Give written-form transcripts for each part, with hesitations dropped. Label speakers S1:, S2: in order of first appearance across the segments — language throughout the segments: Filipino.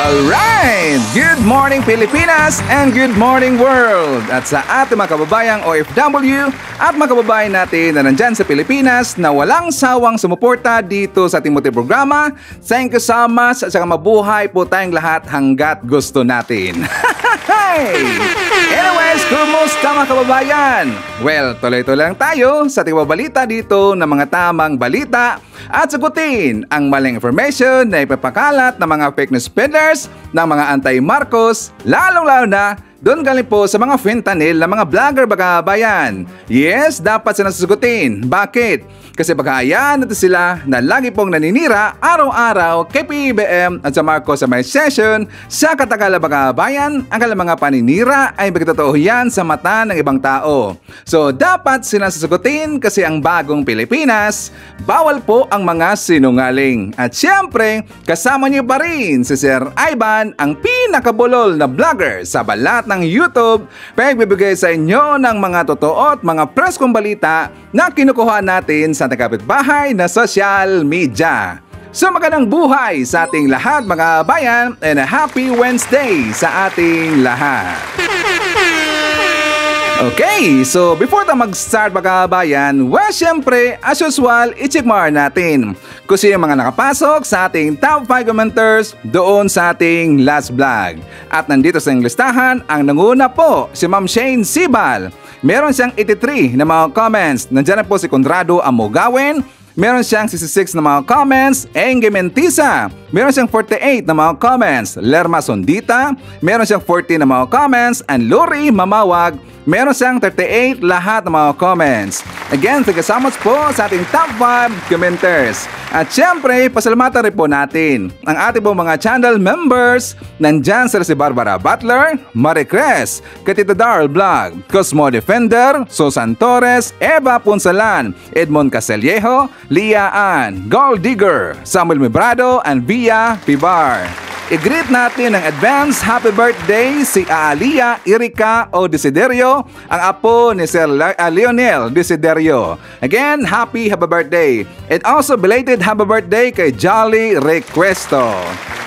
S1: Alright! Good morning Pilipinas and good morning world! At sa ating mga kababayang OFW at mga kababayan natin na nandyan sa Pilipinas na walang sawang sumuporta dito sa ating munting programa, thank you so much at saka mabuhay po tayong lahat hanggat gusto natin. Anyways, kumusta mga kababayan? Well, tuloy-tuloy lang tayo sa ating balita dito ng mga tamang balita at sagutin ang maling information na ipapakalat ng mga fake news peddlers ng mga anti-Marcos, lalong-lalo na doon galing po sa mga fentanyl na mga vlogger bagabayan. Yes, dapat sila sasagutin. Bakit? Kasi bagayaan natin sila na lagi pong naninira araw-araw kay PBBM at sa Marcos sa may session sa Katagala bagabayan. Ang kanilang mga paninira ay magtotoo yan sa mata ng ibang tao. So dapat sila sasagutin kasi ang bagong Pilipinas, bawal po ang mga sinungaling. At syempre, kasama niyo pa rin si Sir Ivan, ang pinakabulol na vlogger sa balat ng YouTube, pagbibigay sa inyo ng mga totoo at mga preskong balita na kinukuha natin sa kapitbahay na social media. So magandang buhay sa ating lahat mga bayan and a happy Wednesday sa ating lahat. Okay, so before tayo mag-start mga bayan, well, syempre, as usual, i-check natin kung sino yung mga nakapasok sa ating top 5 commenters doon sa ating last vlog. At nandito sa listahan, ang nanguna po, si Ma'am Shane Sibal. Meron siyang 83 na mga comments. Nandiyan po si Conrado Amogawen. Meron siyang 66 na mga comments, Enge Mentisa. Meron siyang 48 na mga comments, Lerma Sondita. Meron siyang 40 na mga comments, and Lori Mamawag. Meron siyang 38 lahat ng mga comments. Again, tagasamot po sa ating top 5 commenters. At syempre, pasalamatan rin po natin ang ating po mga channel members. Nandyan sila si Barbara Butler, Marie Cres, Katita Darl Vlog, Cosmo Defender, Susan Torres, Eva Punsalan, Edmond Casellejo, Lia Ann, Gold Digger, Samuel Mebrado, and Via Pibar. I-greet natin ng advance happy birthday si Aalia Erika O Desiderio, ang apo ni Sir Lionel Desiderio. Again, happy birthday. And also belated happy birthday kay Jolly Requesto.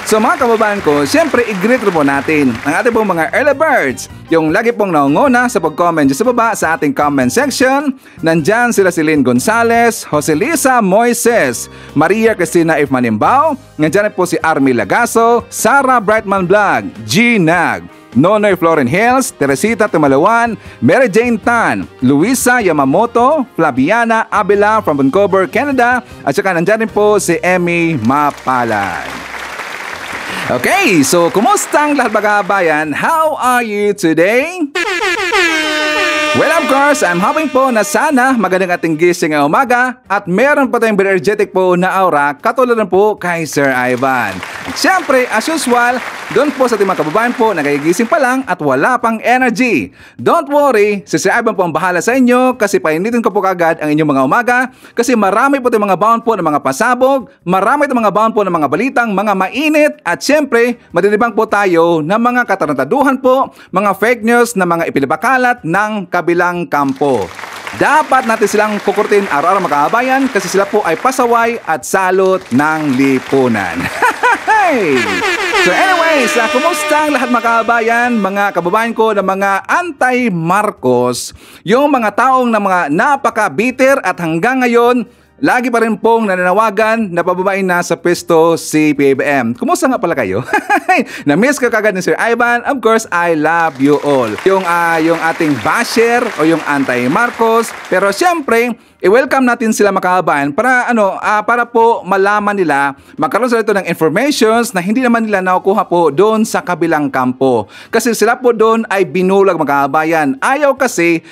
S1: So mga kababayan ko, syempre i-greet po natin ang ating pong mga early birds, yung lagi pong naunguna sa pag-comment sa baba sa ating comment section. Nandyan sila si Lynn Gonzales, Joselisa Moises, Maria Cristina F. Manimbao, nandyan po si Army Lagaso, Sarah Brightman Vlog, G. Nag, Nonoy Floren Hills, Teresita Tumalawan, Mary Jane Tan, Luisa Yamamoto, Flaviana Abela from Vancouver, Canada, at saka nandyan rin po si Emmy Mapalay. Okay, so kumusta ang lahat mga kabayan? How are you today? Well, of course, I'm hoping po na sana magandang ating gising ngayong umaga at meron pa tayong very energetic po na aura katulad na po kay Sir Ivan. At syempre, as usual, doon po sa ating mga kababayan po nagigising pa lang at wala pang energy. Don't worry, si Sir Ivan po ang bahala sa inyo kasi painitin ko po kagad ang inyong mga umaga kasi marami po tayong mga baon po ng mga pasabog, marami tayong mga baon po ng mga balitang mga mainit at syempre, madinibang po tayo ng mga katarantaduhan po, mga fake news na mga ipinabakalat ng kabilang kampo. Dapat natin silang kukurtin araw-araw mga kababayan kasi sila po ay pasaway at salot ng lipunan. So anyways, kumusta ang lahat mga kababayan, mga kababayan ko na mga anti-Marcos, yung mga taong na mga napaka-bitter at hanggang ngayon, lagi pa rin pong nananawagan na pababain na sa pwesto si PBBM. Kumusta nga pala kayo? Na-miss ka kagad ni Sir Ivan. Of course, I love you all. Yung ating basher o yung anti-Marcos. Pero syempre, i-welcome natin sila mga kababayan para po malaman nila, magkaroon sila ito ng informations na hindi naman nila nakukuha po doon sa kabilang kampo. Kasi sila po doon ay binulag mga kababayan. Ayaw kasi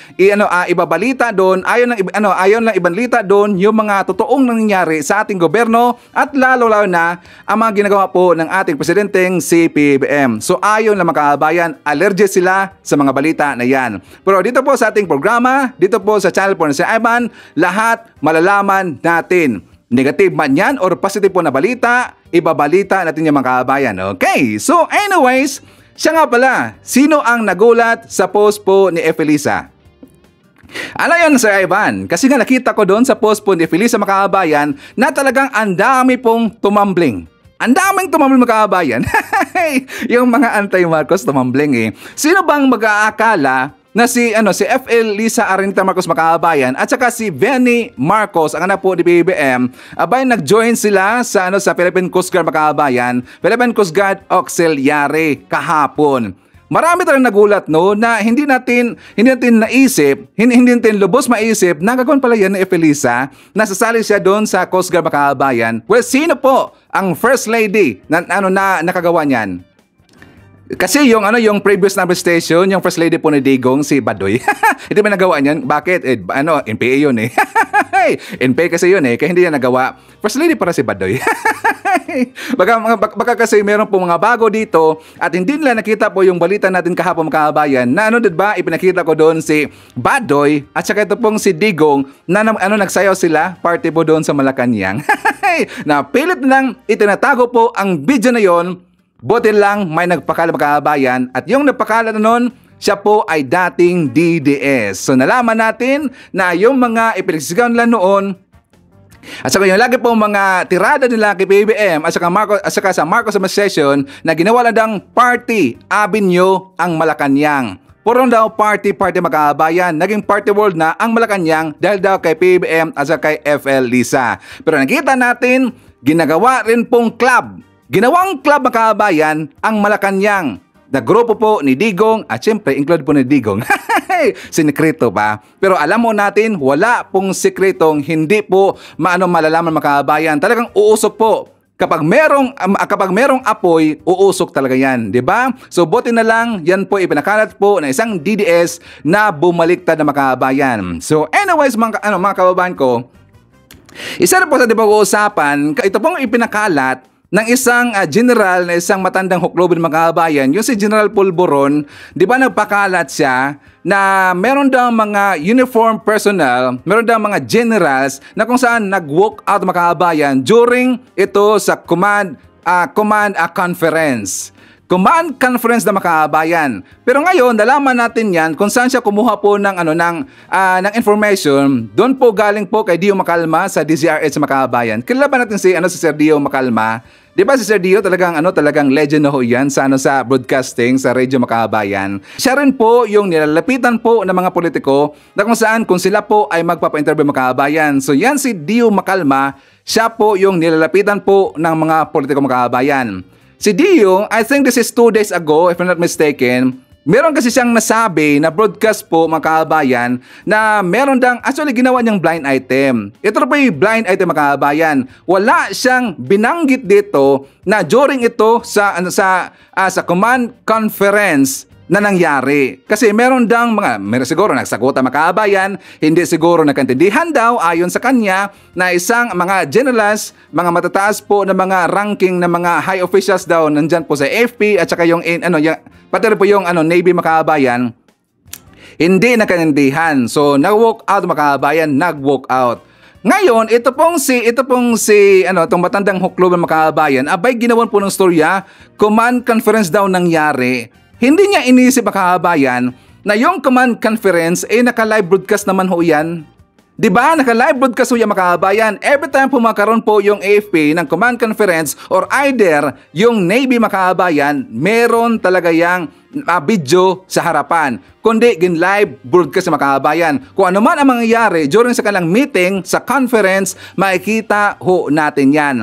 S1: ibabalita doon, ayaw lang ibalita doon yung mga totoong nangyayari sa ating gobyerno at lalo-lalo na ang mga ginagawa po ng ating presidenteng si PBBM. So ayon lang mga kababayan, allergic sila sa mga balita na yan. Pero dito po sa ating programa, dito po sa channel po na si Ivan, lahat malalaman natin. Negative man yan or positive po na balita, ibabalita natin yung mga kababayan. Okay, so anyways, siya nga pala, sino ang nagulat sa post po ni Efelisa? Ano yun, Sir Ivan? Kasi nga nakita ko doon sa post po ni Felisa mga kababayan na talagang ang dami pong tumambling. Ang daming tumambling mga kababayan. Yung mga anti-Marcos tumambling eh. Sino bang mag-aakala na si FL Lisa Araneta Marcos mga kababayan at saka si Benny Marcos, ang anak po ni BBM, abay nag-join sila sa Philippine Coast Guard mga kababayan, Philippine Coast Guard Auxiliary kahapon. Marami talagang nagulat na hindi natin naisip, hindi natin lubos maisip na gagawin pala yan ni Efelisa, nasasali siya doon sa Coast Guard mga kababayan. Well, sino po ang First Lady na nakagawa niyan? Kasi yung previous number station, yung First Lady po ni Digong, si Badoy. Hindi ba nagawa niyan? Bakit? NPA yun eh. NPA kasi yun eh, kaya hindi niya nagawa. First Lady para si Badoy. Baka kasi meron po mga bago dito at hindi nila nakita po yung balita natin kahapon mga kababayan na diba, ipinakita ko doon si Badoy at saka ito pong si Digong na nagsayaw sila, party po doon sa Malacanang. Na pilit lang itinatago po ang video na yon. Buti lang may nagpakala mga kababayan at yung nagpakala na nun, siya po ay dating DDS. So nalaman natin na yung mga ipinagsisigaw nila noon at saka yung lagi po mga tirada nila kay BBM at saka sa Marcos Administration na ginawa lang daw party avenue ang Malacanang. Puro daw party mga kababayan. Naging party world na ang Malacanang dahil daw kay BBM at saka kay FL Lisa. Pero nakita natin, ginagawa rin pong club. Ginawang club mga kababayan ang Malacanang. Na grupo po ni Digong at syempre include po ni Digong. Sinekrito pa. Pero alam mo natin, wala pong sikretong hindi po malalaman mga kababayan. Talagang uusok po. Kapag merong apoy, uusok talaga yan, di ba? So buti na lang, yan po ipinakalat po ng isang DDS na bumaliktad na mga kababayan. So anyways mga kababayan ko, isa na po sa pag-uusapan, ito pong ipinakalat ng isang general na isang matandang huklobin mga kababayan, yung si General Pulburon, di ba nagpakalat siya na meron daw mga uniform personnel, meron daw mga generals na kung saan nag-walk out mga kababayan during ito sa command conference. Command conference na mga kababayan. Pero ngayon, nalaman natin yan kung saan siya kumuha po ng information. Doon po galing po kay Dio Macalma sa DZRH mga kababayan. Kilala ba natin si Sir Dio Macalma? Di ba si Sir Dio talagang legend na ho yan sa broadcasting sa radio mga kababayan. Siya rin po yung nilalapitan po ng mga politiko na kung sila po ay magpapa-interview mga kababayan. So yan si Dio Macalma, siya po yung nilalapitan po ng mga politiko mga kababayan. Si Dio, I think this is 2 days ago, if I'm not mistaken, meron kasi siyang nasabi na broadcast po mga kababayan na meron actually ginawa niyang blind item. Ito po yung blind item mga kababayan. Wala siyang binanggit dito na during ito sa command conference na nangyari. Kasi meron siguro nagsagutan mga kababayan, hindi siguro nagkaintindihan daw ayon sa kanya na isang mga generals, mga matataas po na mga ranking na mga high officials daw nandyan po sa AFP at saka pati rin po yung Navy mga kababayan, hindi nagkaintindihan. So nag-walk out mga kababayan, nag-walk out. Ngayon, ito pong itong matandang hukloban mga kababayan, abay ginawan po ng storya, command conference daw nangyari. Hindi niya inisip mga kababayan na yung command conference naka-live broadcast naman ho yan. Diba? Naka-live broadcast ho yan mga kababayan. Every time po makaroon po yung AFP ng command conference or either yung Navy mga kababayan, meron talaga yung video sa harapan. Kundi live broadcast mga kababayan. Kung ano man ang mangyayari during sa kanilang meeting, sa conference, makikita ho natin yan.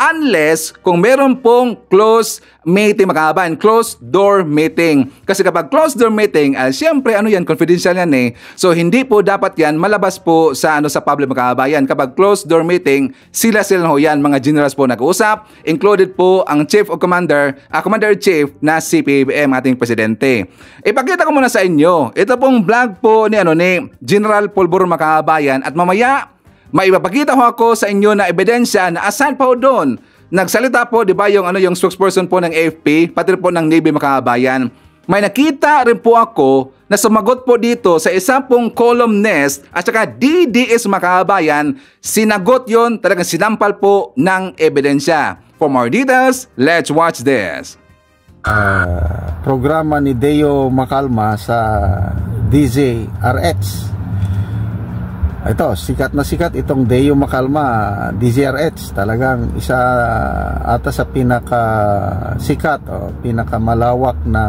S1: Unless kung meron pong closed meeting mga kababayan, closed door meeting. Kasi kapag closed door meeting, siyempre confidential yan eh. So hindi po dapat yan malabas po sa public mga kababayan. Kapag closed door meeting, sila ho yan, mga generals po nag-uusap, included po ang Chief of Commander-in-Chief na si PBM, ating presidente. Ipakita ko muna sa inyo, ito pong vlog po ni General Pulburon mga kababayan at mamaya maipapakita ko ako sa inyo na ebidensya na asan pa doon. Nagsalita po, di ba, yung spokesperson po ng AFP, pati po ng Navy mga kababayan. May nakita rin po ako na sumagot po dito sa isa pong columnist at saka DDS mga kababayan, sinagot yon, talagang sinampal po ng ebidensya. For more details, let's watch this.
S2: Programa ni Dio Macalma sa DZRH. Ito, sikat na sikat itong Deo Macalma DZRH. Talagang isa ata sa pinaka sikat o pinaka malawak na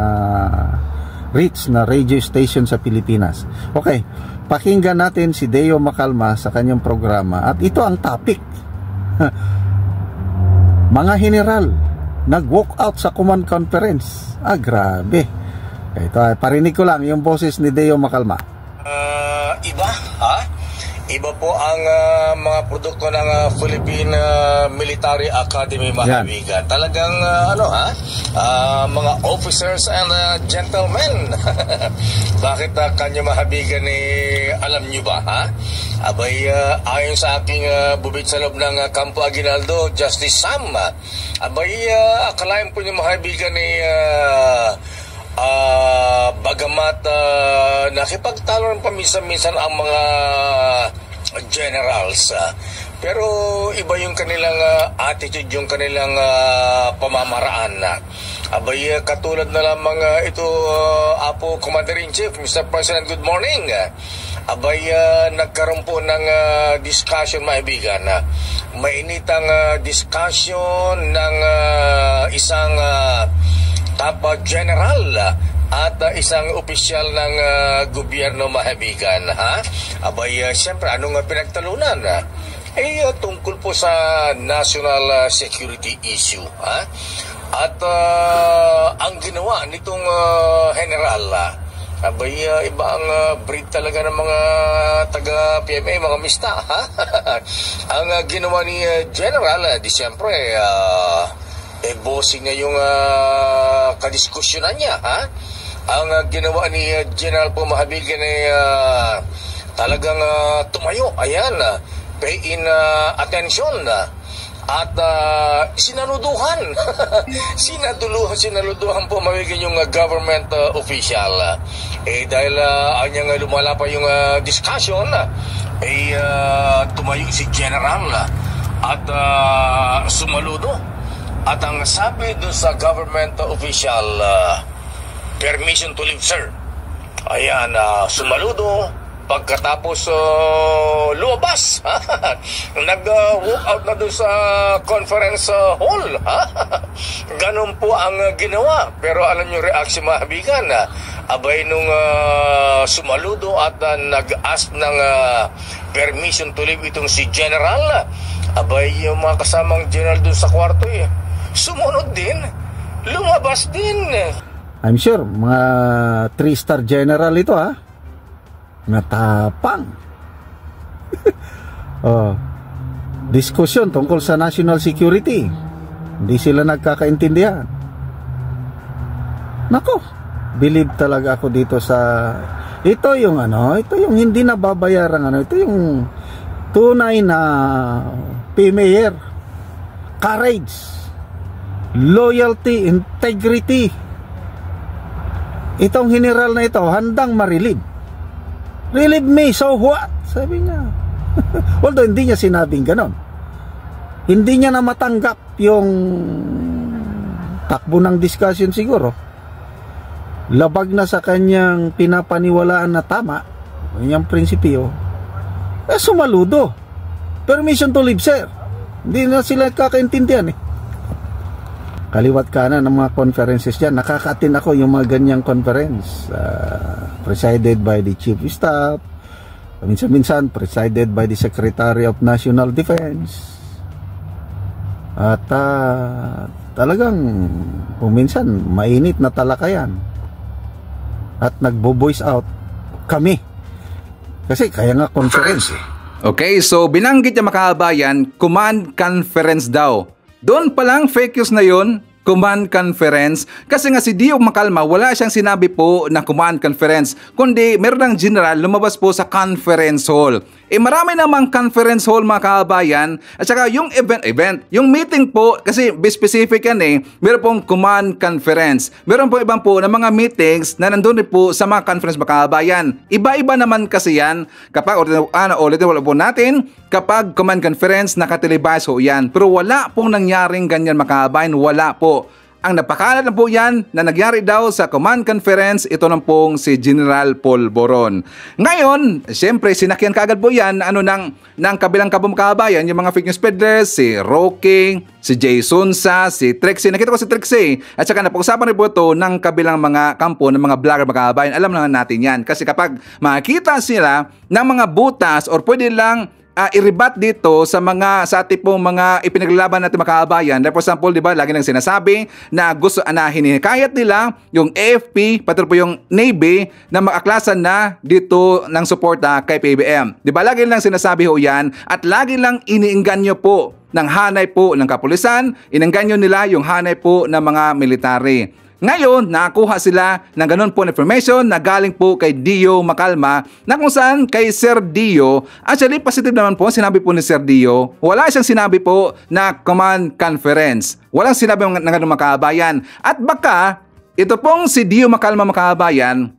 S2: reach na radio station sa Pilipinas. Okay, pakinggan natin si Deo Macalma sa kanyang programa at ito ang topic. Mga general nag-walk out sa command conference. Grabe. Ito, parinig ko lang yung boses ni Deo Macalma.
S3: Iba, ha? Iba po ang mga produkto ng Philippine Military Academy, mga kaibigan. Talagang mga officers and gentlemen. Bakit kanyo mahabigan alam nyo ba, ha? Abay, ayon sa aking bubid sa loob ng Campo Aguinaldo, Justice Sam, abay, akalain po nyo mahabigan bagamat nakipagtalo rin paminsan-minsan ang mga generals, pero iba yung kanilang attitude, yung kanilang pamamaraan. Abay, katulad na lamang ito, Apo Commander-in-Chief, Mr. President, good morning. Abay, nagkaroon po ng discussion, maibigan. Mainitang discussion ng isang top general at isang opisyal ng gobyerno, mahabigan, ha? Abay, siyempre, anong pinagtalunan? Tungkol po sa national security issue, ha? At ang ginawa nitong general, abay, iba ang breed talaga ng mga taga-PMA, mga mista, ha? Ang ginawa ni general, di siyempre, bossing na yung kadiskusyonan niya, ha? Ang ginawa ni General po, mahabigan talagang tumayo, ayan, pay in attention, at sinaluduhan. Sinaluduhan po, mahabigan yung government official. Dahil anyang lumala pa yung discussion, tumayo si General at sumaludo. At ang sabi doon sa government official, permission to leave, sir. Ayan, sumaludo. Pagkatapos lumabas, nag-walk out na doon sa conference hall. Ganon po ang ginawa. Pero alam nyo, reaction, mahabigan, abay nung sumaludo at nag-ask ng permission to leave itong si General, abay yung mga kasamang general doon sa kwarto, sumunod din, lumabas din.
S2: I'm sure mga 3-star general ito, ha, natapang. Diskusyon tungkol sa national security, hindi sila nagkakaintindihan. Nako, believe talaga ako dito sa ito yung ito yung hindi nababayarang ito yung tunay na PMAyer, courage, loyalty, integrity. Itong general na ito handang ma-relieve. Relieve me, so what? Sabi niya. Although hindi niya sinabing ganon. Hindi niya na matanggap yung takbo ng discussion siguro. Labag na sa kanyang pinapaniwalaan na tama, kanyang prinsipyo. Sumaludo. Permission to leave, sir. Hindi na sila kakaintindihan, Kaliwat kanan ng mga conferences dyan. Nakaka-attend ako yung mga ganyang conference. Presided by the Chief of Staff. Minsan-minsan, presided by the Secretary of National Defense. At talagang, kung minsan, mainit na talakayan. At nagbo-voice out kami. Kasi kaya nga conference.
S1: Okay, so binanggit niya, makabayan, command conference daw. Doon pa lang fake news na yun, command conference. Kasi nga si Deo Macalma, wala siyang sinabi po na command conference, kundi meron ng general lumabas po sa conference hall. Marami namang conference hall, mga kabayan, at saka yung event, yung meeting po, kasi be specific yan meron pong command conference. Meron po ibang po na mga meetings na nandun rin po sa mga conference, mga kabayan. Iba-iba naman kasi yan. Kapag, ulitin po natin, kapag command conference, nakatelevise ho yan. Pero wala pong nangyaring ganyan, mga kabayan, wala po. ang napakalat na po yan na nagyari daw sa command conference, ito na pong si General Polvoron. Ngayon, siyempre, sinakyan kaagad po yan ng kabilang kabumakabayan, yung mga fake news peddlers, si Roking, si Jason Sa, si Trixie. Nakita ko si Trixie. At saka napag-usapan rin po ito ng kabilang mga kampo ng mga vlogger makabayan. Alam naman natin yan. Kasi kapag makikita sila ng mga butas or pwede lang i-rebat dito sa tipong mga ipinaglalaban natin makabayan. Like for example, di ba, lagi nang sinasabi na gusto na hinikayat nila yung AFP, pati po yung Navy na makaklasan na dito ng suporta kay PBM. Di ba, lagi lang sinasabi ho yan at lagi lang iniingganyo po ng hanay po ng kapulisan, iningganyo nila yung hanay po ng mga military. Ngayon, nakakuha sila ng ganun po information na galing po kay Dio Macalma na kung saan kay Sir Dio, actually positive naman po, sinabi po ni Sir Dio, wala siyang sinabi po na command conference. Walang sinabi ng ganun makabayan. At baka, ito pong si Dio Macalma makabayan,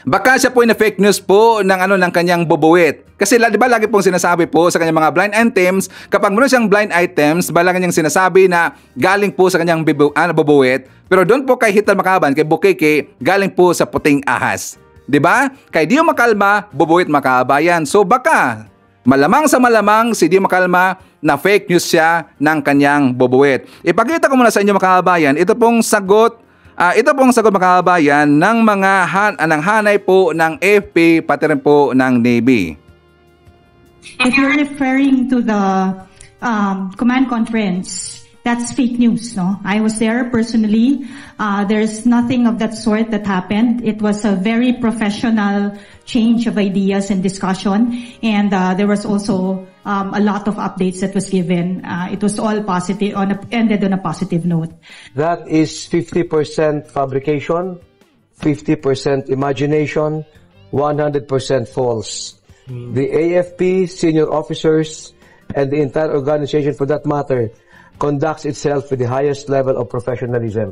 S1: baka siya po na fake news po ng kanyang bubuwit. Kasi di ba lagi pong sinasabi po sa kanyang mga blind items, kapag meron siyang blind items, lagi niyang sinasabi na galing po sa kanyang bubuwit. Pero doon po kay Hital Makaban, kay Bukeke, galing po sa puting ahas. Di ba? Kay Dio Macalma, bubuwit makabayan. So baka malamang sa malamang si Dio Macalma na fake news siya ng kanyang bubuwit. Ipakita ko muna sa inyo makabayan, ito pong sagot makabayan ng mga hanay po ng AFP pati rin po ng Navy.
S4: If you're referring to the command conference, that's fake news, no? I was there personally. There's nothing of that sort that happened. It was a very professional change of ideas and discussion, and there was also a lot of updates that was given. It was all positive, ended on a positive note.
S5: That is 50% fabrication, 50% imagination, 100% false. The AFP, senior officers, and the entire organization for that matter, conducts itself with the highest level of professionalism.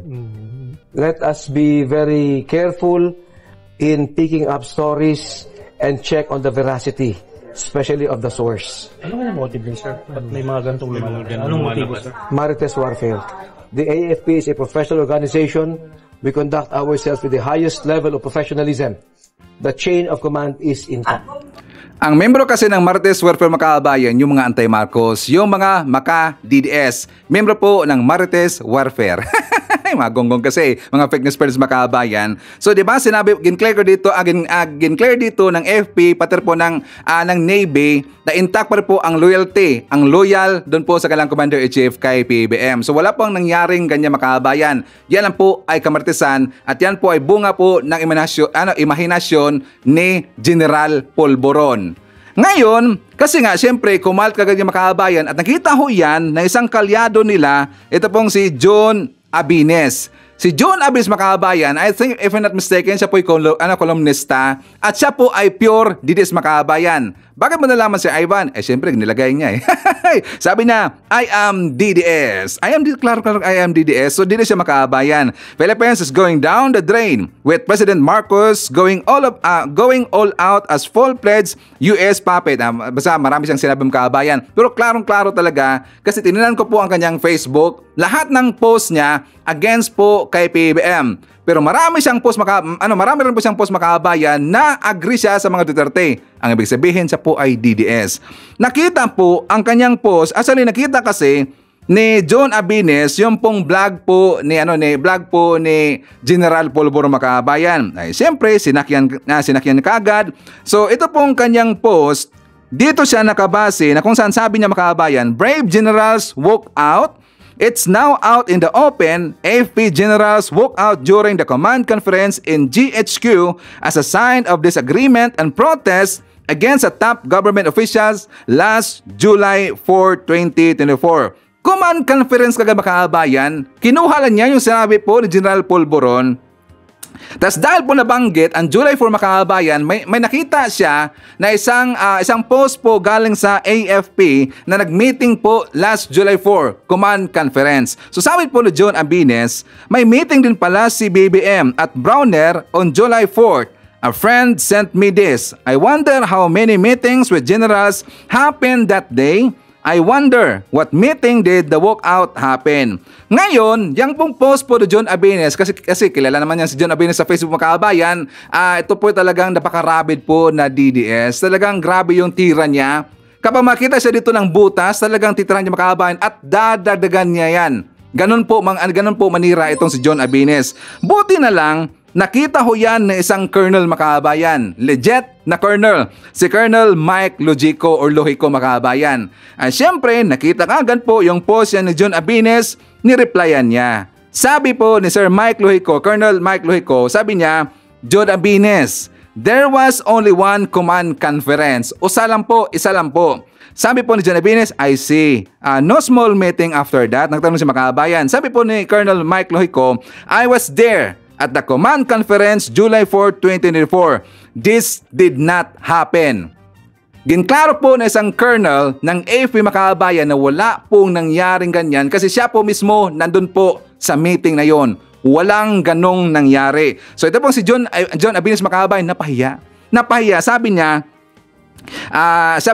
S5: Let us be very careful in picking up stories and check on the veracity, especially of the source.
S6: Ano nga motive din, sir? Ba't may mga ganitong lumalabas? Anong motibo, sir?
S5: Marites warfare. The AFP is a professional organization. We conduct ourselves with the highest level of professionalism. The chain of command is intact.
S1: Ang membro kasi ng Marites Warfare makabayan, yung mga anti-Marcos, yung mga maka-DDS, membro po ng Marites Warfare. Mga gonggong kasi, mga fake news spreaders makabayan. So, di ba, ginclear dito ng FP, pati po ng Navy, na intact pa rin po ang loyalty, ang loyal doon po sa kailang Commander-in-Chief kay PBM. So, wala pong nangyaring ganyan makabayan. Yan lang po ay kamartisan at yan po ay bunga po ng imahinasyon ni General Polvoron. Ngayon, kasi nga, siyempre, kumalat kagad yung makabayan at nakita ho yan na isang kalyado nila, ito pong si John Abines. Si John Abines makabayan, I think if I'm not mistaken, siya po ay kolumnista at siya po ay pure DDS makabayan. Bakit mo nalaman si Ivan? Siyempre, nilagay niya Sabi niya, I am DDS. Klaro, I am DDS. So, DDS siya makabayan. Philippines is going down the drain with President Marcos going all out as full-fledged US puppet. Basta marami siyang sinabi makabayan. Pero klarong-klaro talaga kasi tininan ko po ang kanyang Facebook. Lahat ng post niya against po kay PBM. Pero marami rin po siyang post makabayan na agree siya sa mga Duterte. Ang ibig sabihin siya po ay DDS. Nakita po ang kanyang post, actually nakita kasi ni John Abines yung pong vlog po ni General Polvoron makabayan. Ay siyempre sinakyan kagad. So ito pong kanyang post, dito siya nakabase na kung saan sabi niya makabayan, brave generals walk out. It's now out in the open. AFP generals walk out during the command conference in GHQ as a sign of disagreement and protest against the top government officials last July 4, 2024. Command conference kagad makabayan, kinuha lang niya yung sinabi po ni General Polvoron. Tapos dahil po nabanggit ang July 4 makabayan, may nakita siya na isang post po galing sa AFP na nag-meeting po last July 4 command conference. So sabi po ni John Abines, may meeting din pala si BBM at Browner on July 4. A friend sent me this. I wonder how many meetings with generals happened that day. I wonder what meeting did the walkout happen. Ngayon, yung pong post po ni John Abines, kasi kilala naman yan si John Abines sa Facebook mga kabayan, ito po talagang napakarabid po na DDS. Talagang grabe yung tira niya. Kapag makita siya dito ng butas, talagang titiran niya mga kabayan at dadagdagan niya yan. Ganun po manira itong si John Abines. Buti na lang, nakita ho yan ng isang colonel makabayan. Legit na colonel. Si Colonel Mike Logico or Lohico makabayan. At syempre, nakita kagad po yung post yan ni John Abines, nireplyan niya. Sabi po ni Sir Mike Lohico, Colonel Mike Lohico, sabi niya, John Abines, there was only one command conference. Isa lang po. Sabi po ni John Abines, I see. No small meeting after that. Nagtanong si makabayan. Sabi po ni Colonel Mike Lohico, I was there at the command conference July 4, 2024. This did not happen. Ginklaro po na isang colonel ng AFP makabayan na wala pong nangyaring ganyan kasi siya po mismo nandun po sa meeting na yon. Walang ganong nangyari. So ito pong si John Abines makabayan napahiya. Sabi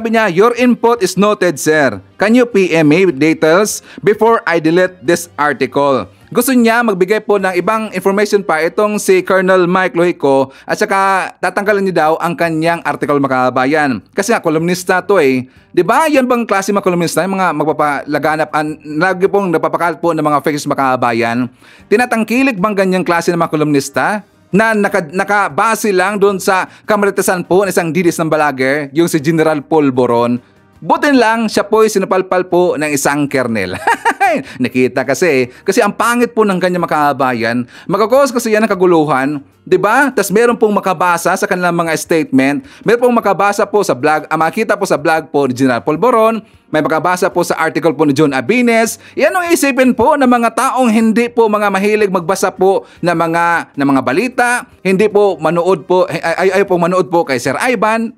S1: niya, your input is noted, sir. Can you PM me with details before I delete this article? Gusto niya magbigay po ng ibang information pa itong si Colonel Mike Lohico at saka tatanggalan niya daw ang kanyang article makabayan. Kasi nga, kolumnista to eh. Diba? Yan bang klase mga kolumnista? Yung mga magpapalaganap, lagi pong napapakalat po ng mga fake news makabayan. Tinatangkilik bang ganyang klase ng mga kolumnista? Na nakabase lang doon sa kamaritasan po ng isang didis ng balager, yung si General Polvoron. Butin lang, siya po'y sinapalpal po ng isang kernel. Nakita kasi ang pangit po ng kanyang makabayan, magkakos kasi yan ng kaguluhan, diba? Tas meron pong makabasa sa kanilang mga statement, meron pong makabasa po sa blog, makita po sa blog po ni General Polvoron, may makabasa po sa article po ni John Abines. Yan ang isipin po ng mga taong hindi po mga mahilig magbasa po ng mga balita, hindi po manood po, ay po manood po kay Sir Ivan.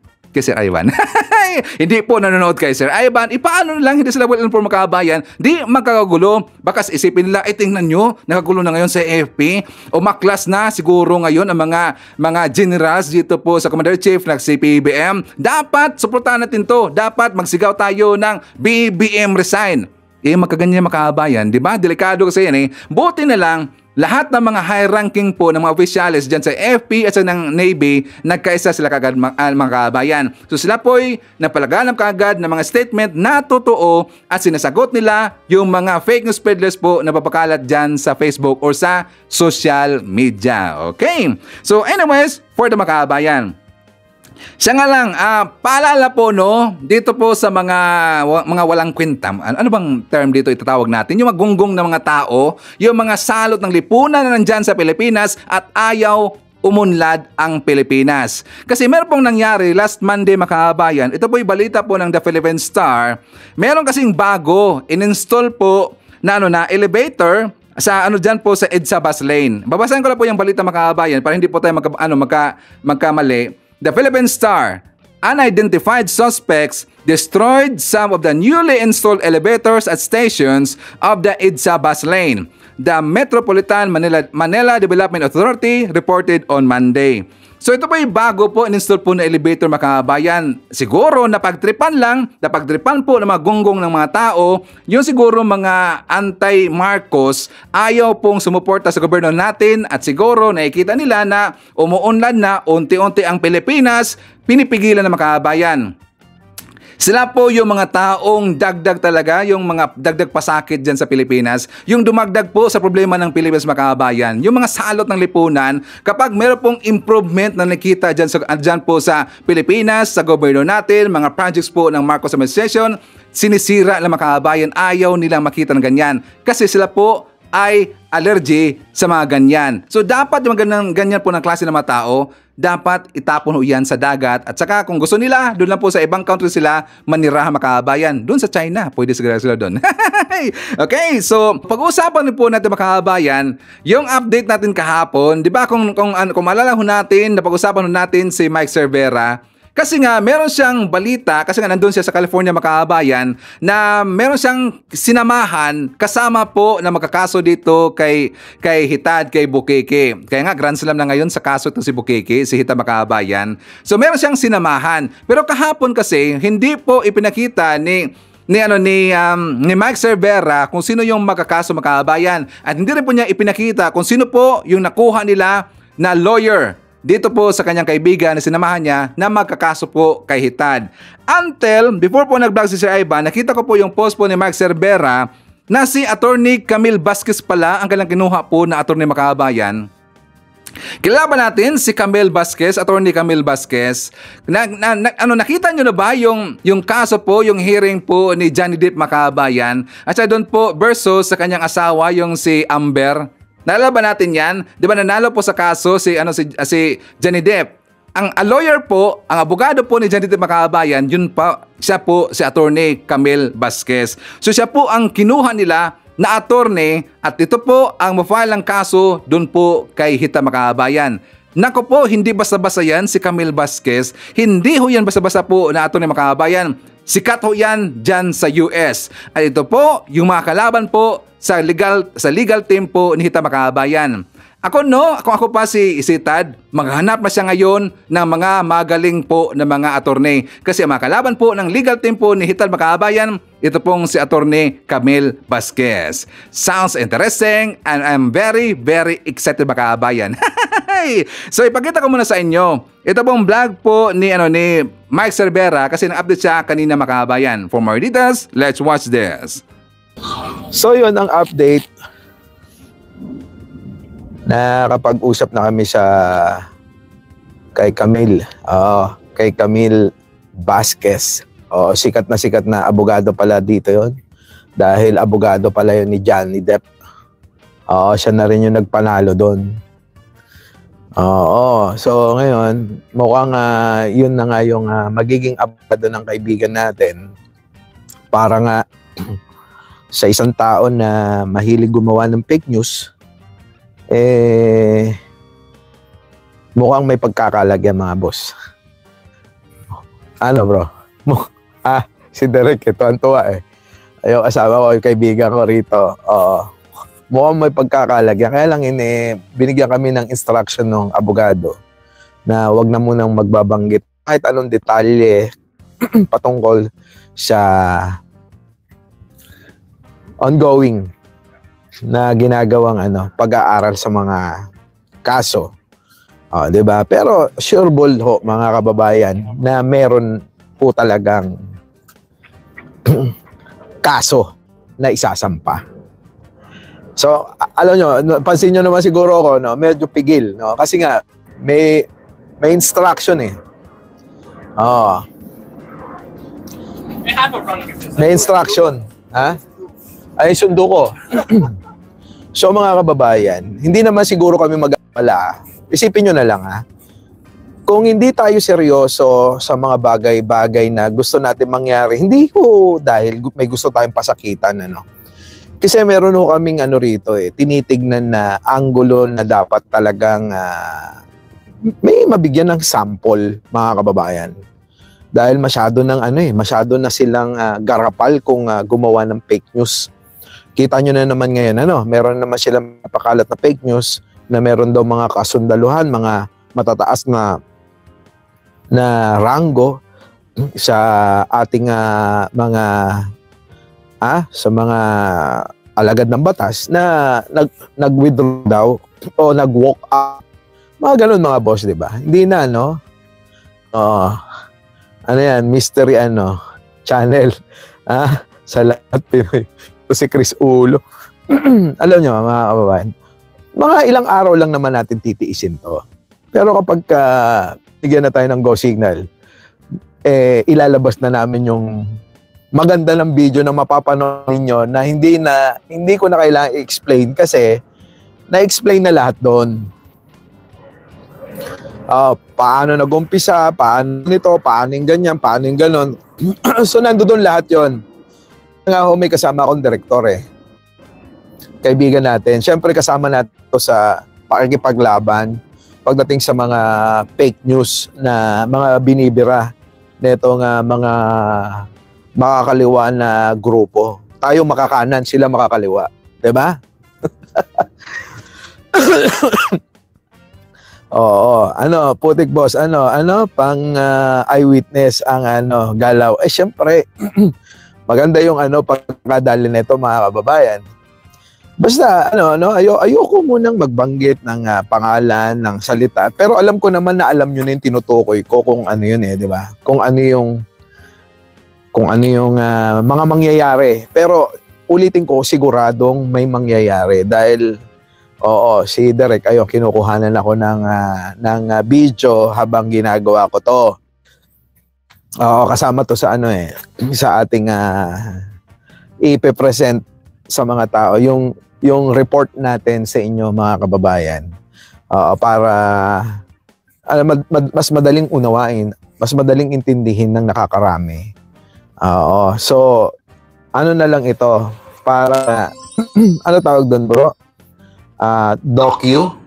S1: Hindi po nanonood kay Sir Ivan. Paano lang hindi sila well-informed makabayan? Di magkakagulo. Baka isipin nila, tingnan nyo, nakagulo na ngayon sa AFP. O maklas na siguro ngayon ang mga generals dito po sa Commander-in-Chief ng CPBM. Dapat, suportahan natin to. Dapat magsigaw tayo ng BBM resign. Magkaganyan makabayan. Di ba? Delikado kasi yan eh. Buti na lang, lahat ng mga high-ranking po ng mga opisyalis dyan sa AFP at sa ng Navy, nagkaisa sila kagad mga kabayan. So sila po'y napalaganap kagad ng mga statement na totoo at sinasagot nila yung mga fake news peddlers po na papakalat dyan sa Facebook or sa social media. Okay? So anyways, for the mga kabayan, siya nga lang, paalala po no, dito po sa mga walang kwenta. Ano bang term dito itatawag natin? Yung magunggong na mga tao, yung mga salot ng lipunan na nandyan sa Pilipinas at ayaw umunlad ang Pilipinas. Kasi meron pong nangyari last Monday makabayan. Ito po yung balita po ng The Philippine Star. Meron kasing bago, in-install po na elevator sa dyan po sa EDSA bus lane. Babasahin ko lang po yung balita makabayan para hindi po tayo magkamali. The Philippine Star, unidentified suspects destroyed some of the newly installed elevators at stations of the EDSA bus lane. The Metropolitan Manila Development Authority reported on Monday. So ito po yung bago po in-install po na elevator makabayan. Siguro napagtripan po ng mga gonggong ng mga tao, yung siguro mga anti-Marcos ayaw pong sumuporta sa gobyerno natin at siguro nakikita nila na umuunlad na unti-unti ang Pilipinas, pinipigilan ng makabayan. Sila po yung mga taong dagdag talaga, yung mga dagdag pasakit dyan sa Pilipinas, yung dumagdag po sa problema ng Pilipinas makabayan, yung mga salot ng lipunan, kapag meron pong improvement na nakita dyan po sa Pilipinas, sa gobyerno natin, mga projects po ng Marcos administration, sinisira ng makabayan, ayaw nilang makita ng ganyan. Kasi sila po ay allergy sa mga ganyan. So dapat yung ganyan po ng klase ng mga tao, dapat itapon ho yan sa dagat. At saka kung gusto nila, doon lang po sa ibang country sila manirahan makabayan. Doon sa China, pwede siguro sila doon. Okay, so pag-uusapan po natin makabayan, yung update natin kahapon, di ba kung maalala ho natin, napag-usapan ho natin si Mike Cervera. Kasi nga, meron siyang balita, kasi nga nandun siya sa California makabayan, na meron siyang sinamahan kasama po na magkakaso dito kay Hitad, kay Bukeke. Kaya nga, grand slam na ngayon sa kaso ito si Bukeke, si Hitad makabayan. So meron siyang sinamahan. Pero kahapon kasi, hindi po ipinakita ni ni Mike Cervera kung sino yung magkakaso mga kababayan. At hindi rin po niya ipinakita kung sino po yung nakuha nila na lawyer dito po sa kanyang kaibigan na sinamahan niya na magkakaso po kay Hitad. Until, before po nag-vlog si Sir Ivan, nakita ko po yung post po ni Mike Cervera na si Attorney Camille Vasquez pala ang kailang kinuha po na attorney makabayan. Kilala ba natin si Camille Vasquez, Attorney Camille Vasquez? Nakita nyo na ba yung kaso po, yung hearing po ni Johnny Depp makabayan? At siya doon po versus sa kanyang asawa, yung si Amber. Naalala ba natin yan? Di ba nanalo po sa kaso si Johnny Depp? Ang lawyer po, ang abogado po ni Johnny Depp makabayan, yun pa, siya po si Attorney Camille Vasquez. So siya po ang kinuha nila na attorney at ito po ang ma-file ng kaso doon po kay Hita makabayan. Nako po, hindi basta-basta yan si Camille Vasquez. Hindi ho yan basta-basta po na attorney makabayan. Sikat ho yan dyan sa US. At ito po, yung mga kalaban po sa legal team po ni Hita makabayan. Ako pa si Tad, maghanap na siya ngayon ng mga magaling po na mga attorney. Kasi ang mga kalaban po ng legal team po ni Hitad Makabayan, ito pong si Attorney Camille Vasquez. Sounds interesting and I'm very, very excited Makabayan. So ipakita ko muna sa inyo. Ito pong vlog po ni Mike Cervera kasi nag-update siya kanina Makabayan. For more details, let's watch this.
S7: So yun ang update. Nakapag-usap na kami kay Camille. Kay Camille Vasquez. Sikat na abogado pala dito yon. Dahil abogado pala yun ni Johnny Depp. Siya na rin yung nagpanalo doon. So ngayon, mukhang yun na nga yung magiging abogado ng kaibigan natin. Para nga sa isang tao na mahilig gumawa ng fake news, mukhang may pagkakalagyan mga boss. Ano bro? Si Derek, ito ang tuwa eh. Yung asawa ko, yung kaibigan ko rito. Mukhang may pagkakalagyan. Kaya lang binigyan kami ng instruction ng abogado na wag na munang magbabanggit kahit anong detalye patungkol sa ongoing na ginagawang pag-aaral sa mga kaso. 'Di ba? Pero sure ball ho mga kababayan na meron po talagang kaso na isasampa. So, alam nyo, pansin nyo naman siguro ako, medyo pigil, kasi nga may instruction eh. May instruction, ha? Ay sundo ko. So mga kababayan, hindi naman siguro kami mag-alala. Isipin nyo na lang kung hindi tayo seryoso sa mga bagay-bagay na gusto natin mangyari, hindi ko dahil may gusto tayong pasakitan. Kasi meron ho kaming rito tinitignan na anggulo na dapat talagang may mabigyan ng sample mga kababayan. Dahil masyado na silang garapal kung gumawa ng fake news. Kita nyo na naman ngayon, meron naman silang napakalat na fake news na meron daw mga kasundaluhan, mga matataas na ranggo sa ating sa mga alagad ng batas na nag-withdraw daw o nag-walk up. Mga ganun mga boss, di ba? Hindi na, mystery channel sa lahat Pinoy. Si Chris Ulo. Alam nyo mga kababayan, mga ilang araw lang naman natin titiisin to. Pero kapag bigyan na tayo ng go signal, ilalabas na namin yung maganda ng video na mapapanood ninyo na hindi ko na kailangan i-explain kasi na-explain na lahat doon. Paano nag-umpisa, paano nito, paano yung ganyan, paano yung ganon. So nandoon lahat yon. Nga may kasama akong direktor kaibigan natin. Siyempre kasama natin ito sa pakikipaglaban pagdating sa mga fake news na mga binibira netong mga makakaliwa na grupo. Tayo makakanan, sila makakaliwa. Diba? Oo, putik boss, pang eyewitness ang galaw. Siyempre, Maganda yung pagkadali nito, mga kababayan. Basta ayoko munang magbanggit ng pangalan ng salita, pero alam ko naman na alam niyo na yung tinutukoy ko kung ano yun di ba? Kung ano yung mga mangyayari. Pero ulitin ko, siguradong may mangyayari dahil si Derek, kinukuhanan ako ng video habang ginagawa ko to. Kasama to sa sa ating ipe-present sa mga tao yung report natin sa inyo, mga kababayan, para mas madaling unawain, mas madaling intindihin ng nakakarami. So na lang ito para ano tawag doon, bro? Docu.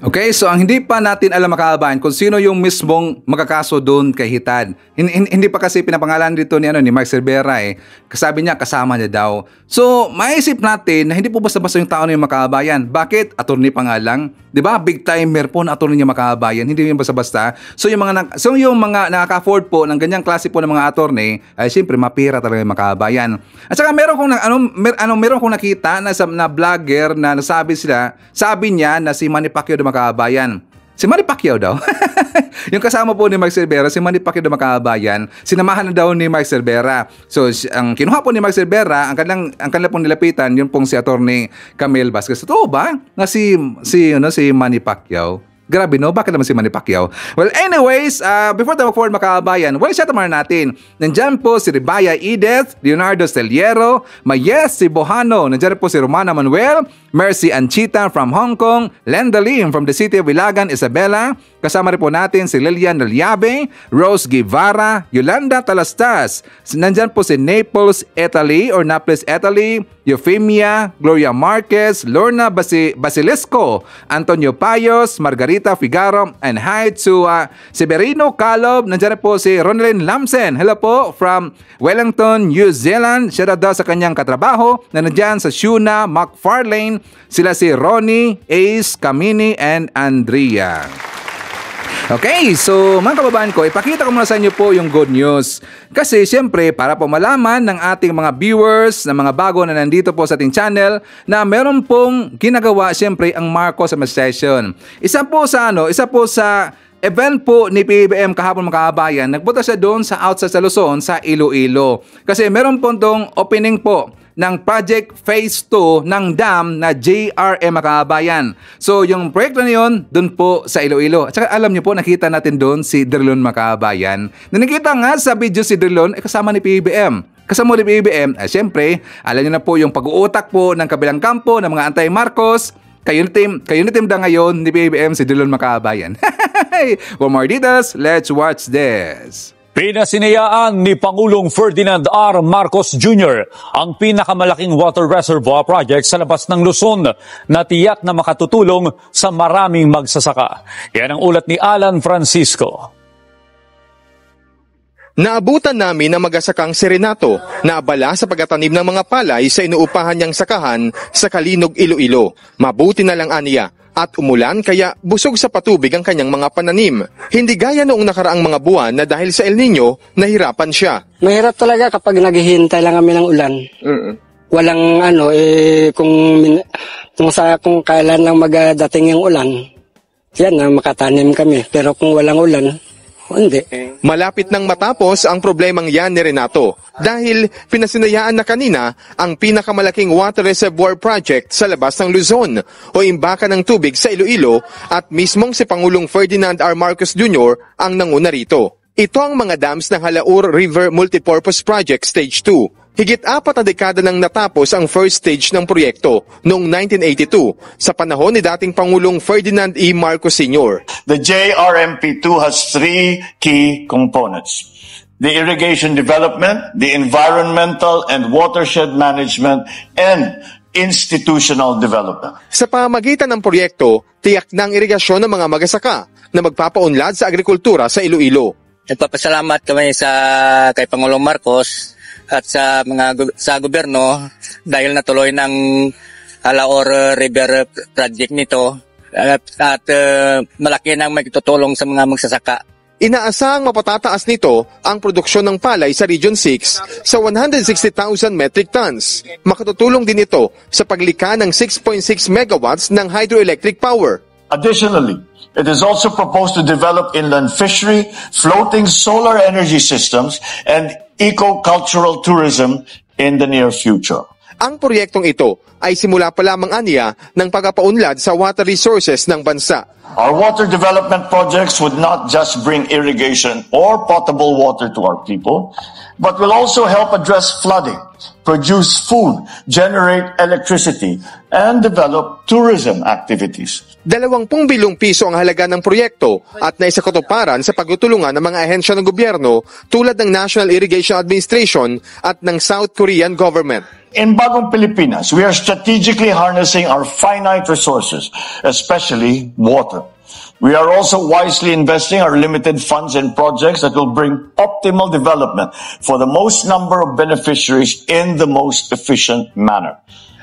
S1: Okay, so ang hindi pa natin alam, mga kababayan, kung sino yung mismong magkakaso doon kay Hitad. Hindi pa kasi pinapangalan dito ni Mark Silvera Kasabi niya, kasama niya daw. So, maisip natin na hindi po basta-basta yung tao na yung, mga kababayan. Bakit? Attorney pa nga lang. 'Di ba? Big timer po na attorney niya, mga kababayan. Hindi yung basta-basta. So, yung mga nakaka-afford po ng ganyang klase po ng mga attorney, ay siyempre mapira talaga yung, mga kababayan. At saka meron kong nakita na vlogger na sabi niya na si Manny Pacquiao, mga kababayan. Si Manny Pacquiao daw. Yung kasama po ni Mark Silvera, si Manny Pacquiao, mga kababayan, sinamahan na daw ni Mark Silvera. So, ang kinuha po ni Mark Silvera, ang kanilang pong nilapitan, yun pong si Attorney Camille Vasquez. Totoo ba na si Manny Pacquiao? Grabe, no? Bakit naman si Manny Pacquiao? Well, anyways, before tayo mag-forward, mga kababayan, shout out natin. Nandyan po si Ribaya Edith, Leonardo Steliero, Mayes si Bohano, nandyan po si Romana Manuel, Mercy Anchita from Hong Kong, Lenda Lim from the city of Ilagan, Isabela. Kasama rin po natin si Lilian Naliabe, Rose Guevara, Yolanda Talastas. Nandyan po si Naples, Italy, Euphemia, Gloria Marquez, Lorna Basilisco, Antonio Payos, Margarita Figaro, and hi to Severino Calob. Nandiyan po si Ronelyn Lamsen. Hello po from Wellington, New Zealand. Shout out daw sa kanyang katrabaho na nandiyan sa Shuna, McFarlane. Sila si Ronnie, Ace, Camini, and Andrea. Okay, so mga kababayan ko, ipakita ko muna sa inyo po yung good news. Kasi siyempre, para po malaman ng ating mga viewers, ng mga bago na nandito po sa ating channel, na meron pong ginagawa siyempre ang Marcos Administration. Isa po sa event po ni PBBM kahapon, mga kababayan, nagpunta siya doon sa outside sa Luzon, sa Iloilo. Kasi meron po itong opening po ng Project Phase 2 ng dam na JRM, mga kababayan. So, yung proyekto na yun, doon po sa Iloilo. At saka alam niyo po, nakita natin doon si Drilon, mga kababayan. Na nakita nga sa video si Drilon, kasama ni PBBM. Kasama ni PBBM, siyempre, alam niyo na po yung pag-uutak po ng kabilang kampo ng mga anti-Marcos. Kayo na team da ngayon ni PBBM si Drilon, mga kababayan. For more details, let's watch this.
S8: Pinasinayaan ni Pangulong Ferdinand R. Marcos Jr. ang pinakamalaking water reservoir project sa labas ng Luzon na tiyak na makatutulong sa maraming magsasaka. Yan ang ulat ni Alan Francisco.
S9: Naabutan namin ang magasakang si Renato na abala sa pagtatanim ng mga palay sa inuupahan niyang sakahan sa Kalinog, Iloilo. Mabuti na lang aniya at umulan kaya busog sa patubig ang kanyang mga pananim. Hindi gaya noong nakaraang mga buwan na dahil sa El Nino, nahirapan siya.
S10: Mahirap talaga kapag naghihintay lang kami ng ulan. Walang kung kailan lang magdating yung ulan, yan na makatanim kami. Pero kung walang ulan, hindi.
S9: Malapit nang matapos ang problemang yan ni Renato dahil pinasinayaan na kanina ang pinakamalaking water reservoir project sa labas ng Luzon o imbakan ng tubig sa Iloilo at mismong si Pangulong Ferdinand R. Marcos Jr. ang nanguna rito. Ito ang mga dams ng Halaur River Multipurpose Project Stage 2. Higit 4 na dekada nang natapos ang first stage ng proyekto noong 1982 sa panahon ni dating Pangulong Ferdinand E. Marcos Sr.
S11: The JRMP2 has 3 key components: the irrigation development, the environmental and watershed management, and institutional development.
S9: Sa pamamagitan ng proyekto, tiyak ng irigasyon ng mga magsasaka na magpapaunlad sa agrikultura sa Iloilo.
S12: Nagpapasalamat kami kay Pangulong Marcos at sa gobyerno dahil natuloy ng Halaur River project nito at malaki nang magtutulong sa mga magsasaka.
S9: Inaasahang mapatataas nito ang produksyon ng palay sa Region 6 sa 160,000 metric tons. Makatutulong din ito sa paglikha ng 6.6 megawatts ng hydroelectric power.
S11: Additionally, it is also proposed to develop inland fishery, floating solar energy systems, and eco-cultural tourism in the near future.
S9: Ang proyektong ito ay simula pa lamang aniya ng pagpapaunlad sa water resources ng bansa.
S11: Our water development projects would not just bring irrigation or potable water to our people, but will also help address flooding, produce food, generate electricity, and develop tourism activities.
S9: 20 bilyong piso ang halaga ng proyekto at naisakatuparan sa pagtutulungan ng mga ahensya ng gobyerno tulad ng National Irrigation Administration at ng South Korean government.
S11: In Bagong Pilipinas, we are strategically harnessing our finite resources, especially water. We are also wisely investing our limited funds in projects that will bring optimal development for the most number of beneficiaries in the most efficient manner.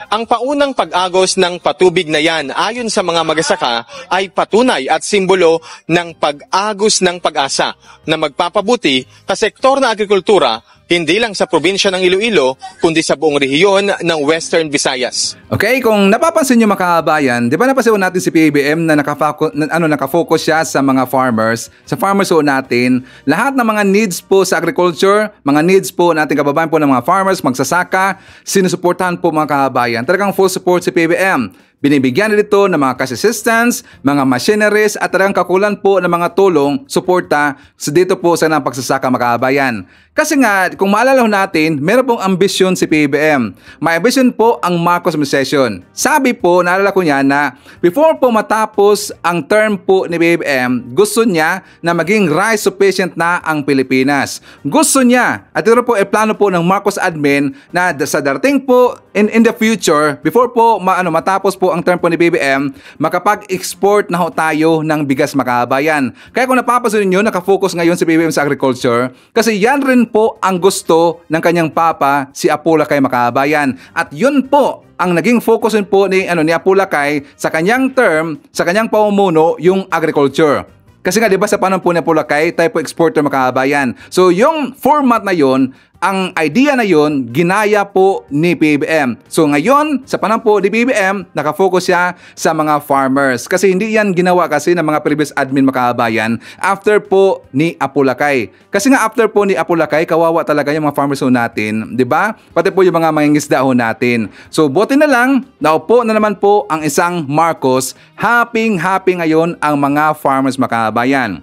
S9: Ang paunang pag-agos ng patubig na yan ayon sa mga magsasaka ay patunay at simbolo ng pag-agos ng pag-asa na magpapabuti sa sektor ng agrikultura hindi lang sa probinsya ng Iloilo, kundi sa buong rehiyon ng Western Visayas.
S1: Okay, kung napapansin nyo mga kababayan, di ba napansin natin si PBBM na nakafocus siya sa mga farmers? Sa farmers po natin, lahat ng mga needs po sa agriculture, mga needs po natin kababayan po ng mga farmers, magsasaka, sinusuportahan po mga kababayan. Talagang full support si PBBM. Binibigyan nito ng mga cash assistance, mga machineries at talagang kakulan po ng mga tulong, suporta dito po sa pagsasaka mga kababayan. Kasi nga, kung maalala natin, meron pong ambisyon si PBBM. May ambisyon po ang Marcos administration. Sabi po, naalala ko niya na before po matapos ang term po ni PBBM, gusto niya na maging rice sufficient na ang Pilipinas. Gusto niya, at ito po ay plano po ng Marcos admin na sa darating po in the future, before po matapos po ang term po ni PBBM, makapag-export na ho tayo ng bigas mga kababayan. Kaya kung napapansin niyo, nakafocus ngayon si PBBM sa agriculture kasi yan rin po ang gusto ng kanyang papa, si Apolacay mga kababayan. At yun po ang naging focus po ni Apolacay sa kanyang term, sa kanyang pamumuno, yung agriculture. Kasi nga 'di ba sa panahon po ni Apolacay, tayo po exporter mga kababayan. So yung format na yon, ang idea na yon, ginaya po ni PBBM. So ngayon, sa panahon po ni PBBM, nakafocus siya sa mga farmers. Kasi hindi yan ginawa kasi ng mga previous admin mga kababayan after po ni Apolacay. Kasi nga after po ni Apolacay, kawawa talaga yung mga farmers ho natin, 'di ba? Pati po yung mga mangingisda ho natin. So buti na lang, naupo na naman po ang isang Marcos. Happy ngayon ang mga farmers mga kababayan.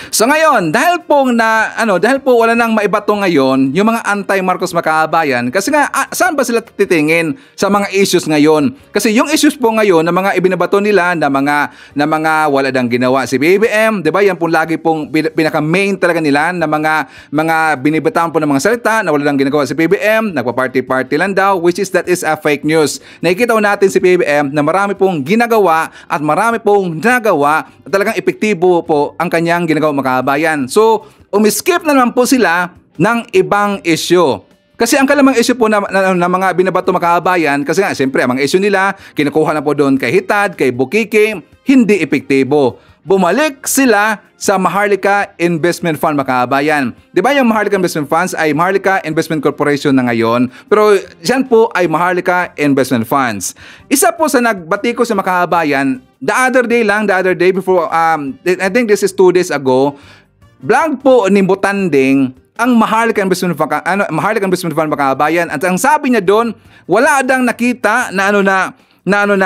S1: So ngayon, dahil po wala nang maibato ngayon yung mga anti-Marcos makabayan, kasi nga saan ba sila titingin sa mga issues ngayon? Kasi yung issues po ngayon na mga ibinabato nila na mga wala dang ginawa si PBBM, 'di ba? Yan po lagi pong pinaka-main talaga nila na mga binibataan po ng mga salita na wala dang ginagawa si PBBM, nagpa-party lang daw, which is that is a fake news. Nakikita natin si PBBM na marami pong ginagawa at marami pong nagawa at talagang epektibo po ang kanyang ginagawa mga kababayan. So, umiskip na naman po sila ng ibang issue. Kasi ang kalamang issue po na mga binabato mga kababayan, kasi nga, siyempre, ang mga issue nila, kinukuha na po doon kay Hitad, kay Bukiki, hindi epektibo. Bumalik sila sa Maharlika Investment Fund mga kababayan. Di ba yung Maharlika Investment Funds ay Maharlika Investment Corporation na ngayon, pero yan po ay Maharlika Investment Funds. Isa po sa nagbati ko sa mga kababayan, the other day before, I think this is 2 days ago, vlog po ni Butanding ang Maharlika Investment Fund mga kababayan. At ang sabi niya doon, wala dang nakita na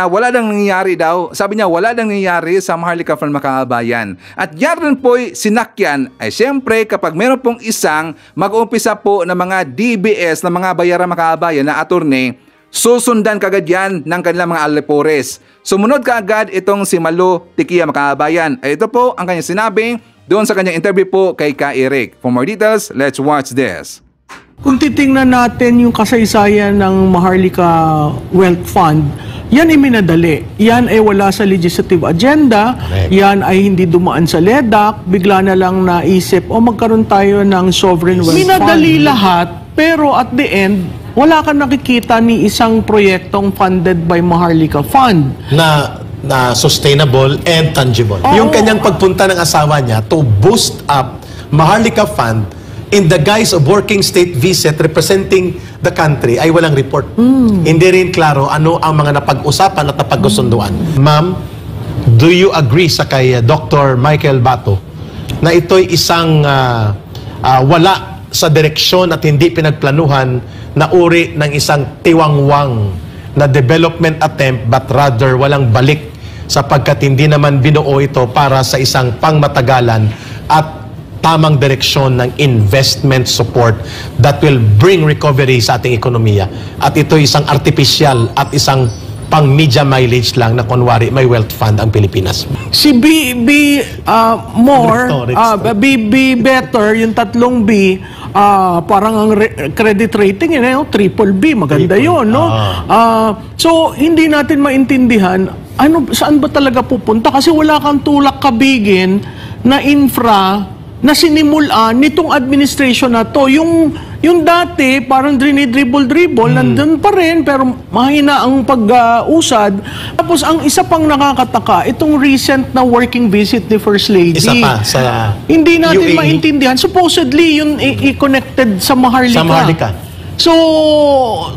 S1: wala dang nangyayari daw. Sabi niya, wala dang nangyayari sa Maharlika Fund mga kababayan. At yan rin po'y sinakyan ay siyempre kapag meron pong isang mag-uumpisa po ng mga DBS, na mga bayaran mga kababayan na attorney, susundan kagad yan ng kanilang mga alipores. Sumunod kaagad itong si Malu Tikia mga kababayan. Ay ito po ang kanyang sinabi doon sa kanyang interview po kay Ka Eric. For more details, let's watch this.
S6: Kung titingnan natin yung kasaysayan ng Maharlika Wealth Fund, yan ay minadali. Yan ay wala sa legislative agenda. Yan ay hindi dumaan sa LEDAC. Bigla na lang naisip, magkaroon tayo ng sovereign wealth fund. Minadali lahat, pero at the end, wala kang nakikita ni isang proyektong funded by Maharlika Fund.
S13: Na na sustainable and tangible. Yung kanyang pagpunta ng asawa niya to boost up Maharlika Fund in the guise of working state visit representing the country ay walang report. Hindi rin klaro ano ang mga napag-usapan at napag-usunduan. Ma'am, do you agree sa kay Dr. Michael Bato na ito'y isang wala sa direksyon at hindi pinagplanuhan na uri ng isang tiwangwang na development attempt but rather walang balik sapagkat hindi naman binuo ito para sa isang pangmatagalan at tamang direksyon ng investment support that will bring recovery sa ating ekonomiya. At ito isang artificial at isang pang media mileage lang na kunwari may wealth fund ang Pilipinas.
S6: Si better, yung tatlong B, parang ang credit rating, triple B, maganda yun, no? So, hindi natin maintindihan, saan ba talaga pupunta? Kasi wala kang tulak kabigin na infra na sinimulan nitong administration na to. Yung dati, parang dribble, nandun pa rin, pero mahina ang pag-usad. Tapos, ang isa pang nakakataka, itong recent na working visit ni First Lady.
S13: Isa pa, sa
S6: hindi natin
S13: UAE.
S6: maintindihan. Supposedly, yun i-connected sa Maharlika.
S13: Sa Maharlika.
S6: So,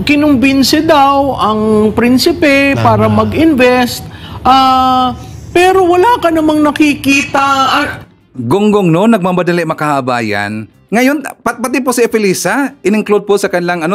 S6: kinumbinse daw ang prinsipe para mag-invest. Pero wala ka namang nakikita.
S1: Gonggong no, nagmamadali makahabayan. Ngayon, pati po si Efelisa, in-include po sa kanilang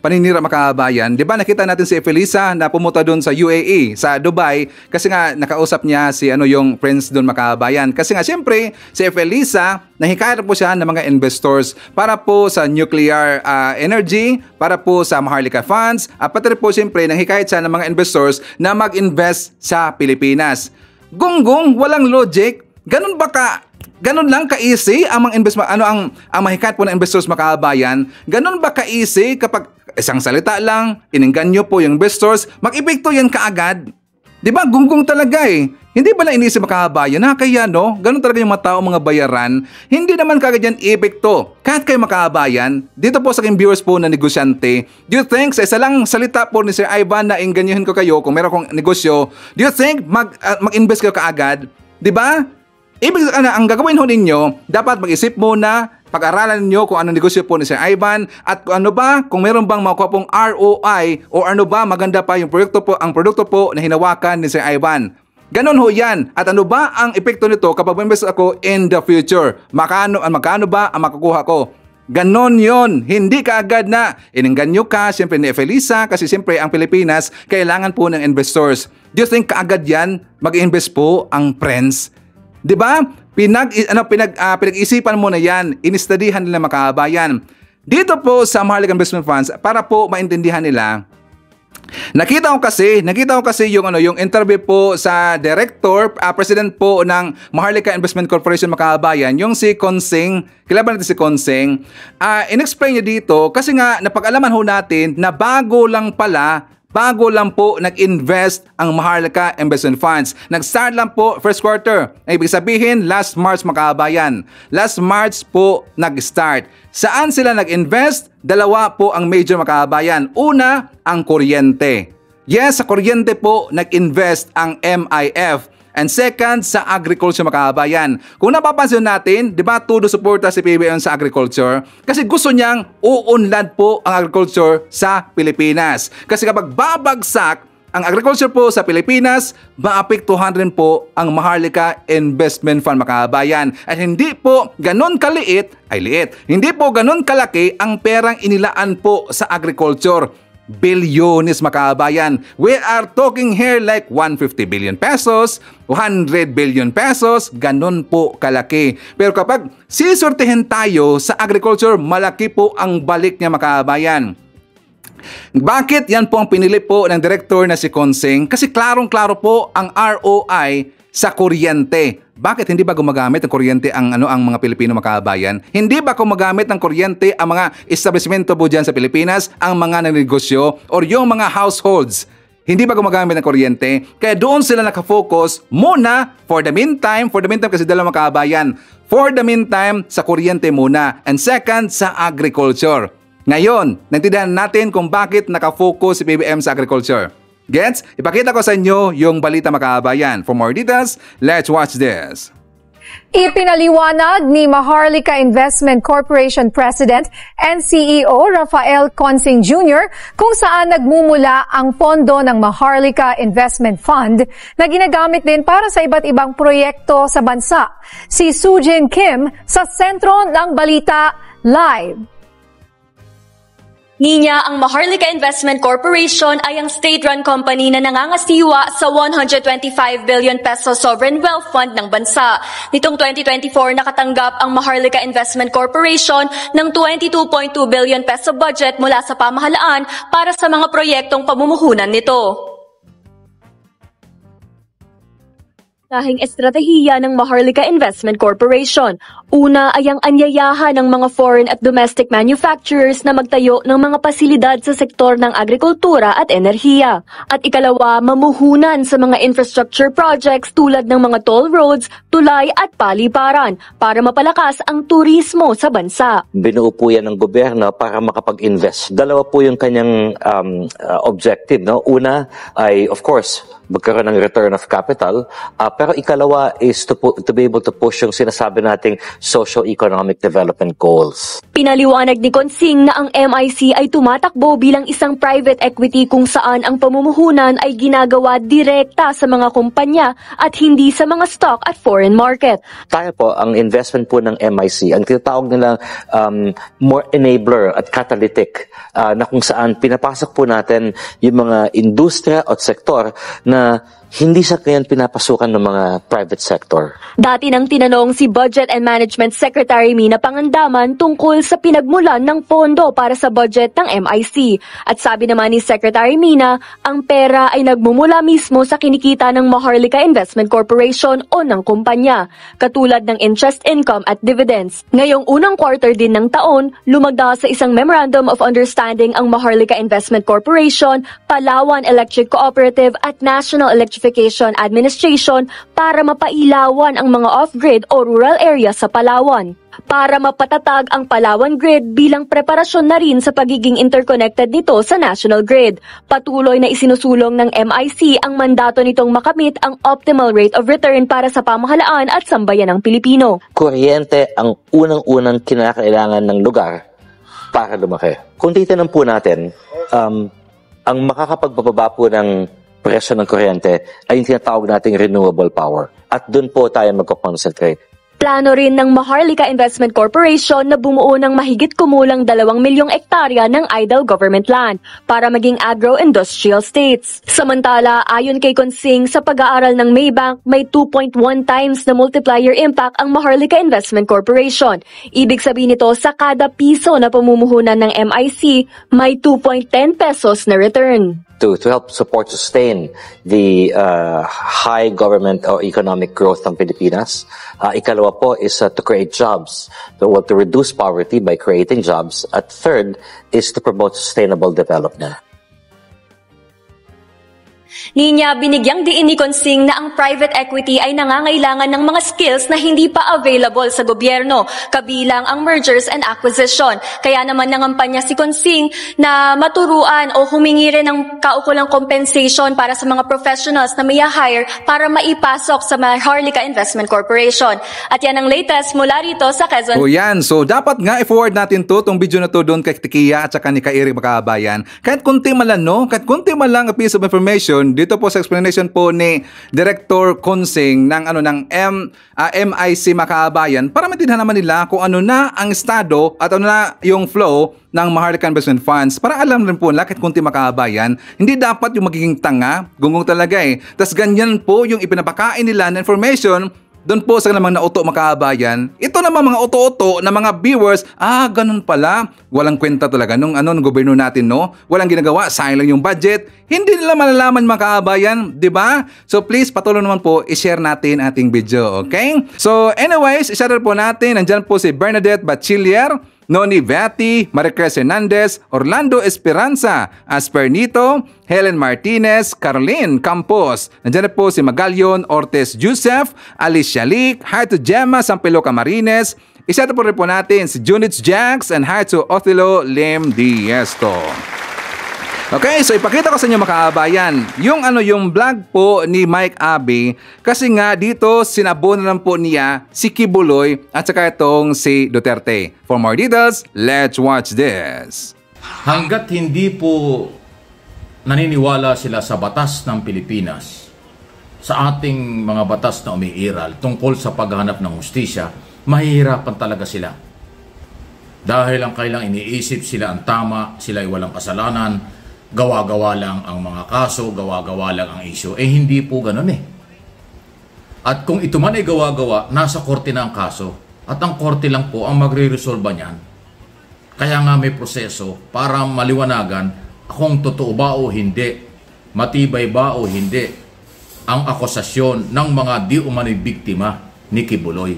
S1: paninira makahabayan. 'Di ba nakita natin si Efelisa na pumunta doon sa UAE, sa Dubai, kasi nga nakausap niya si yung prince doon makahabayan. Kasi nga siyempre, si Efelisa, nahikayat po siya ng mga investors para po sa nuclear energy, para po sa Maharlika Funds, at pati po siyempre nahikayat siya ng mga investors na mag-invest sa Pilipinas. Gonggong, walang logic. Ganun lang ka-easy ang mga investment, ang mahikayat po ng investors makahabayan. Ganun ba ka-easy kapag isang salita lang, inengganyo po yung investors, mag-epekto yan kaagad? Di ba? Gonggong talaga eh. Hindi ba lang inisip makahabayan? Kaya no? Ganun talaga yung mga tao, mga bayaran. Hindi naman kaagad yan epekto. Kahit kayo makahabayan, dito po sa aking viewers po na negosyante, do you think sa isa lang salita po ni Sir Ivan na ingganyohin ko kayo kung meron kong negosyo, do you think mag-invest kayo kaagad? Di ba? Ibig ang gagawin ho ninyo, dapat mag-isip muna, pag-aralan niyo kung ano negosyo po ni Sir Ivan at kung ano ba, kung meron bang makuha pong ROI o ano ba maganda pa yung produkto po na hinawakan ni Sir Ivan. Ganon ho yan. At ano ba ang epekto nito kapag mag-invest ako in the future? Magkano ba ang makukuha ko? Ganon yon. Hindi ka agad na inengganyo ka, siyempre ni Efelisa, kasi siyempre ang Pilipinas, kailangan po ng investors. Do you think kaagad yan mag-invest po ang friends? 'Di ba? Pinag-isipan mo na 'yan, inistudihan nila makahabayan. Dito po sa Maharlika Investment Funds para po maintindihan nila. Nakita ko kasi yung interview po sa president po ng Maharlika Investment Corporation makahabayan, yung si Consing. Kilala natin si Consing. In-explain niya dito kasi nga napag-alaman ho natin na bago lang po nag-invest ang Maharlika Investment Funds. Nag-start lang po first quarter. Ibig sabihin, last March makahabayan. Last March po nag-start. Saan sila nag-invest? Dalawa po ang major makahabayan. Una, ang kuryente. Yes, sa kuryente po nag-invest ang MIF. And second, sa agriculture makahabayan. Kung napapansin natin, di ba todo suporta si PBBM sa agriculture? Kasi gusto niyang uunlad po ang agriculture sa Pilipinas. Kasi kapag babagsak ang agriculture po sa Pilipinas, maapektuhan rin po ang Maharlika Investment Fund makahabayan. At hindi po ganun hindi po ganun kalaki ang perang inilaan po sa agriculture. Bilyones makahabayan. We are talking here like 150 billion pesos, 100 billion pesos, ganun po kalaki. Pero kapag sisortihin tayo sa agriculture, malaki po ang balik niya makahabayan. Bakit? Yan po ang pinili po ng director na si Consing kasi klarong-klaro po ang ROI sa kuryente. Bakit hindi ba gumagamit ng kuryente ang mga Pilipino makahabayan? Hindi ba gumagamit ng kuryente ang mga establishmento po dyan sa Pilipinas, ang mga negosyo or yung mga households? Hindi ba gumagamit ng kuryente? Kaya doon sila nakafocus muna for the meantime kasi dalawa makahabayan. For the meantime, sa kuryente muna. And second, sa agriculture. Ngayon, naintindihan natin kung bakit nakafocus si PBBM sa agriculture. Gets? Ipakita ko sa inyo yung balita mga kabayan. For more details, let's watch this.
S14: Ipinaliwanag ni Maharlika Investment Corporation President and CEO Rafael Consing Jr. kung saan nagmumula ang pondo ng Maharlika Investment Fund na ginagamit din para sa iba't ibang proyekto sa bansa. Si Sujin Kim sa sentro ng Balita Live.
S15: Niya, ang Maharlika Investment Corporation ay ang state-run company na nangangasiwa sa 125 billion peso sovereign wealth fund ng bansa. Nitong 2024, nakatanggap ang Maharlika Investment Corporation ng 22.2 billion peso budget mula sa pamahalaan para sa mga proyektong pamumuhunan nito. Tahing estratehiya ng Maharlika Investment Corporation. Una ay ang anyayahan ng mga foreign at domestic manufacturers na magtayo ng mga pasilidad sa sektor ng agrikultura at enerhiya. At ikalawa, mamuhunan sa mga infrastructure projects tulad ng mga toll roads, tulay at paliparan para mapalakas ang turismo sa bansa.
S16: Binuo po yan ng gobyerno para makapag-invest. Dalawa po yung kanyang objective. No? Una ay, of course, magkaroon ng return of capital. Pero ikalawa is to be able to push yung sinasabi nating socio-economic development goals.
S15: Pinaliwanag ni Consing na ang MIC ay tumatakbo bilang isang private equity kung saan ang pamumuhunan ay ginagawa direkta sa mga kumpanya at hindi sa mga stock at foreign market.
S16: Tayo po, ang investment po ng MIC, ang tinatawag nilang more enabler at catalytic na kung saan pinapasok po natin yung mga industriya at sektor na hindi sa kayan pinapasukan ng mga private sector.
S15: Dati nang tinanong si Budget and Management Secretary Mina Pangandaman tungkol sa pinagmulan ng pondo para sa budget ng MIC. At sabi naman ni Secretary Mina, ang pera ay nagmumula mismo sa kinikita ng Maharlika Investment Corporation o ng kumpanya, katulad ng interest income at dividends. Ngayong unang quarter din ng taon, lumagda sa isang Memorandum of Understanding ang Maharlika Investment Corporation, Palawan Electric Cooperative at National Electrification Administration para mapailawan ang mga off-grid o rural area sa Palawan. Para mapatatag ang Palawan Grid bilang preparasyon na rin sa pagiging interconnected nito sa national grid. Patuloy na isinusulong ng MIC ang mandato nitong makamit ang optimal rate of return para sa pamahalaan at sambayanang Pilipino.
S16: Kuryente ang unang-unang kinakailangan ng lugar para lumaki. Kung titignan po natin, ang makakapagbababa po ng presyo ng kuryente ay yung tinatawag nating renewable power. At doon po tayo magko-concentrate.
S15: Plano rin ng Maharlika Investment Corporation na bumuo ng mahigit kumulang 2 milyong ektarya ng idle government land para maging agro-industrial states. Samantala, ayon kay Consing, sa pag-aaral ng Maybank, may 2.1 times na multiplier impact ang Maharlika Investment Corporation. Ibig sabihin nito, sa kada piso na pamumuhunan ng MIC, may 2.10 pesos na return.
S16: To help sustain the high government or economic growth ng Pilipinas. Ikalawa po is to create jobs, to reduce poverty by creating jobs. At third is to promote sustainable development.
S15: Niya, binigyang diin ni Consing na ang private equity ay nangangailangan ng mga skills na hindi pa available sa gobyerno, kabilang ang mergers and acquisition. Kaya naman nangampanya si Consing na maturuan o humingi rin ng kaukulang compensation para sa mga professionals na may hire para maipasok sa Maharlika Investment Corporation. At yan ang latest mula rito sa Quezon.
S1: O yan, so dapat nga i-forward natin tong video na to doon kay Tikia at saka ni Kairi Makabayan. Kahit kunti man lang, no? Kahit kunti man lang a piece of information dito po sa explanation po ni Director Consing ng MIC Makabayan para maintindihan naman nila kung ano na ang estado at ano na yung flow ng Maharlika Investment Funds para alam rin po kahit kunti Makabayan, hindi dapat yung magiging tanga, gunggong talaga eh. Tas ganyan po yung ipinapakain nila na information doon po sa namang nauto Makabayan. Ito naman mga uto-uto na mga viewers, ganun pala. Walang kwenta talaga nung gobyerno natin, no? Walang ginagawa, sayang lang yung budget. Hindi nila malalaman Makabayan, di ba? So please, patuloy naman po, i-share natin ating video, okay? So anyways, i-share po natin. Nandyan po si Bernadette Bachiller, Noni Vati, Maricruz Hernandez, Orlando Esperanza, Aspernito, Helen Martinez, Caroline Campos. Nandiyan na po si Magalion Ortiz Joseph, Alicia Lic, hi to Gemma Sampelo Camarines. Isa po rin po natin si Junits Jax and hi to Othello Lim Diesto. Okay, so ipakita ko sa inyo mga kabayan, yung vlog po ni Mike Abe, kasi nga dito sinabunan po niya si Kibuloy at saka itong si Duterte. For more details, let's watch this.
S17: Hanggat hindi po naniniwala sila sa batas ng Pilipinas, sa ating mga batas na umiiral tungkol sa paghahanap ng hustisya, mahihirapan talaga sila. Dahil ang kailang iniisip sila ang tama, sila ay walang kasalanan, gawa-gawa lang ang mga kaso, gawa-gawa lang ang issue. Hindi po ganun At kung ito man ay gawa-gawa, nasa korte na ang kaso. At ang korte lang po ang magre-resolve niyan. Kaya nga may proseso para maliwanagan kung totoo ba o hindi, matibay ba o hindi, ang akusasyon ng mga di umano'y biktima ni Kibuloy.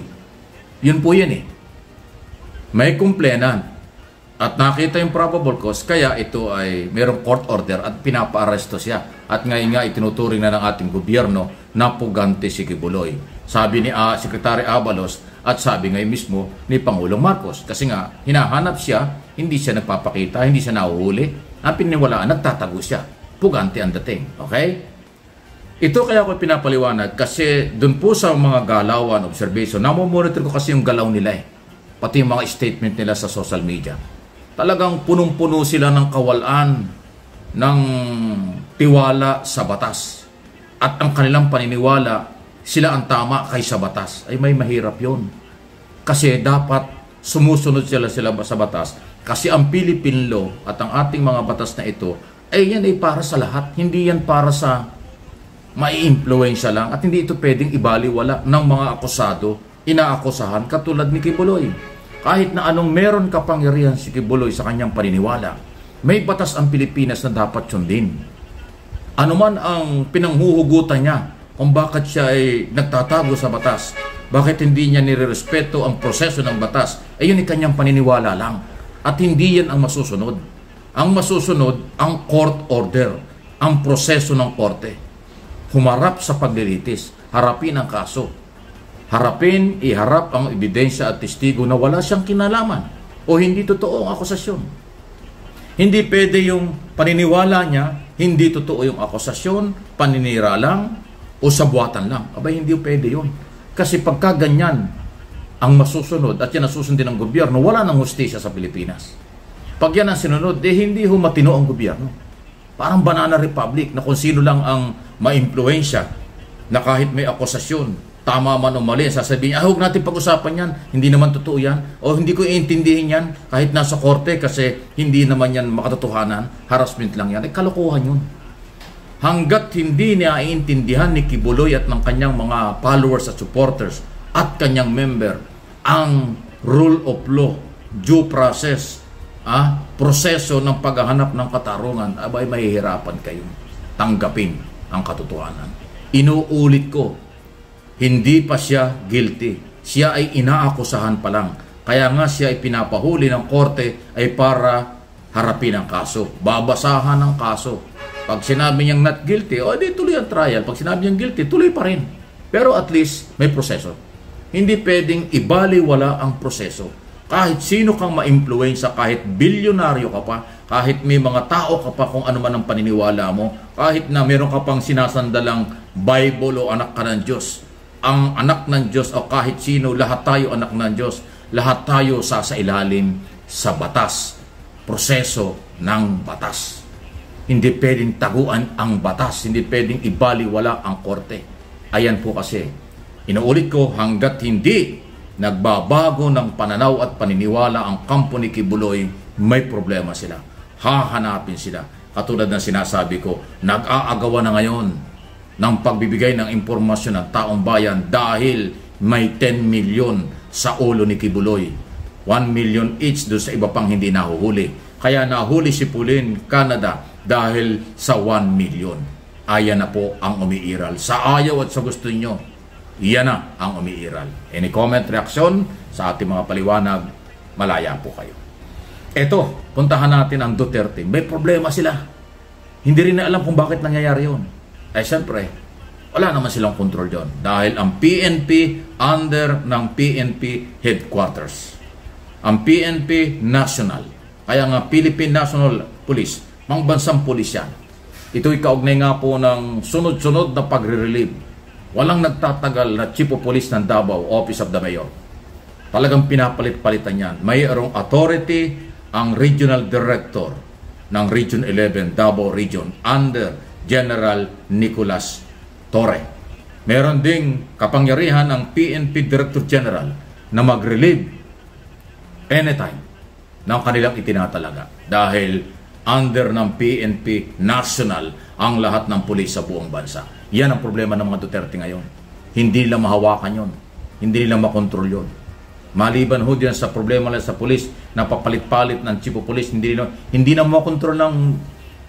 S17: Yun po yan May kumplenan. At nakita yung probable cause, kaya ito ay mayroong court order at pinapa-aresto siya. At ngayon nga itinuturing na ng ating gobyerno na pugante si Kibuloy. Sabi ni Secretary Abalos at sabi ngayon mismo ni Pangulong Marcos. Kasi nga, hinahanap siya, hindi siya nagpapakita, hindi siya nahuhuli. Ang pininiwalaan, nagtatago siya. Pugante ang dating. Okay? Ito kaya ko pinapaliwanag kasi dun po sa mga galawan, observation, namomonitor ko kasi yung galaw nila Pati yung mga statement nila sa social media. Talagang punong-puno sila ng kawalan, ng tiwala sa batas. At ang kanilang paniniwala, sila ang tama kaysa batas. Ay may mahirap yon. Kasi dapat sumusunod sila sa batas. Kasi ang Philippine law at ang ating mga batas na ito, yan ay para sa lahat. Hindi yan para sa mai-influensya lang. At hindi ito pwedeng ibaliwala ng mga akusado, inaakusahan katulad ni Kibuloy. Kahit na anong meron kapangyarihan si Kibuloy sa kanyang paniniwala, may batas ang Pilipinas na dapat sundin. Ano man ang pinanghuhugutan niya kung bakit siya ay nagtatago sa batas, bakit hindi niya nirerespeto ang proseso ng batas, yun ay kanyang paniniwala lang. At hindi yan ang masusunod. Ang masusunod, ang court order, ang proseso ng korte. Humarap sa paglilitis, harapin ang kaso. Harapin, iharap ang ebidensya at testigo na wala siyang kinalaman o hindi totoo ang akusasyon. Hindi pwede yung paniniwala niya, hindi totoo yung akusasyon, paninira lang o sabuatan lang. Abay, hindi pwede yun. Kasi pagka ganyan ang masusunod at yan ang susundin ng gobyerno, wala nang hustisya sa Pilipinas. Pag yan ang sinunod, hindi matino ang gobyerno. Parang banana republic na kung sino lang ang ma-impluensya na kahit may akusasyon, tama man o mali, sasabihin, huwag natin pag-usapan yan, hindi naman totoo yan, o hindi ko iintindihin yan kahit nasa korte kasi hindi naman yan makatotohanan, harassment lang yan, kalokohan yun. Hanggat hindi niya iintindihan ni Kibuloy at ng kanyang mga followers at supporters at kanyang member ang rule of law, due process, proseso ng paghahanap ng katarungan, abay mahihirapan kayo tanggapin ang katotohanan. Inuulit ko, hindi pa siya guilty. Siya ay inaakusahan pa lang. Kaya nga siya ay pinapahuli ng korte ay para harapin ang kaso. Babasahan ang kaso. Pag sinabi niyang not guilty, di tuloy ang trial. Pag sinabi niyang guilty, tuloy pa rin. Pero at least may proseso. Hindi pwedeng ibaliwala ang proseso. Kahit sino kang ma-influensya, kahit bilyonaryo ka pa, kahit may mga tao ka pa kung ano man ang paniniwala mo, kahit na meron ka pang sinasandalang Bible o anak ka ng Diyos, ang anak ng Diyos o kahit sino, lahat tayo anak ng Diyos, lahat tayo sa ilalim sa batas, proseso ng batas. Hindi pwedeng taguan ang batas, hindi pwedeng ibaliwala ang korte. Ayan po kasi, inuulit ko, hanggat hindi nagbabago ng pananaw at paniniwala ang kampo ni Kibuloy, may problema sila. Hahanapin sila. Katulad ng sinasabi ko, nag-aagawa na ngayon ng pagbibigay ng impormasyon ng taong bayan dahil may 10 million sa ulo ni Kibuloy. 1 million each doon sa iba pang hindi nahuhuli. Kaya nahuli si Pauline Canada dahil sa 1 million. Ayan na po ang umiiral. Sa ayaw at sa gusto nyo, iyan na ang umiiral. Any comment, reaksyon sa ating mga paliwanag, malaya po kayo. Eto, puntahan natin ang Duterte. May problema sila. Hindi rin na alam kung bakit nangyayari yun. Siyempre, wala naman silang control dyan. Dahil ang PNP under ng PNP headquarters. Ang PNP national. Kaya nga Philippine National Police, Pangbansang pulis yan. Ito'y kaugnay nga po ng sunod-sunod na pagre-relieve. Walang nagtatagal na Chief of Police ng Davao, Office of the Mayor. Talagang pinapalit-palitan yan. Mayroong authority ang Regional Director ng Region 11, Davao Region, under General Nicolas Torre. Meron ding kapangyarihan ang PNP Director General na mag-relieve anytime ng kanilang itinatalaga. Dahil under ng PNP National ang lahat ng pulis sa buong bansa. Yan ang problema ng mga Duterte ngayon. Hindi nila mahawakan yon. Hindi nila makontrol yon. Maliban ho diyan sa problema lang sa pulis, napapalit-palit ng Chief of Police, hindi na makontrol ng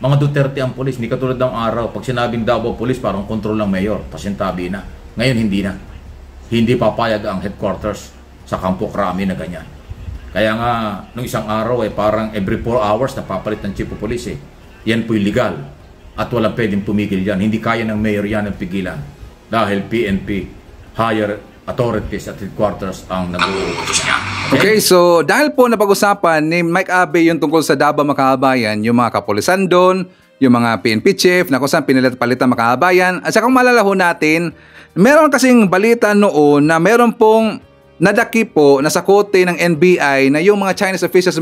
S17: mga Duterte ang pulis. Hindi katulad ng araw, pag sinabing Davao Police, parang kontrol ng mayor, pasintabi na. Ngayon hindi na. Hindi papayag ang headquarters sa Campo Crame na ganyan. Kaya nga, nung isang araw parang every 4 hours napapalit ng Chief of Police Yan po'y legal at walang pwedeng tumigil yan. Hindi kaya ng mayor yan ang pigilan dahil PNP higher authorities at headquarters ang nag-uutos niya.
S1: Okay, so dahil po napag-usapan ni Mike Abe yung tungkol sa Davao Makabayan, yung mga kapulisan doon, yung mga PNP chief na kung saan pinilit-palitan Makabayan, at saka kung malalaho natin, meron kasing balita noon na meron pong nadaki po na sakote ng NBI na yung mga Chinese officials,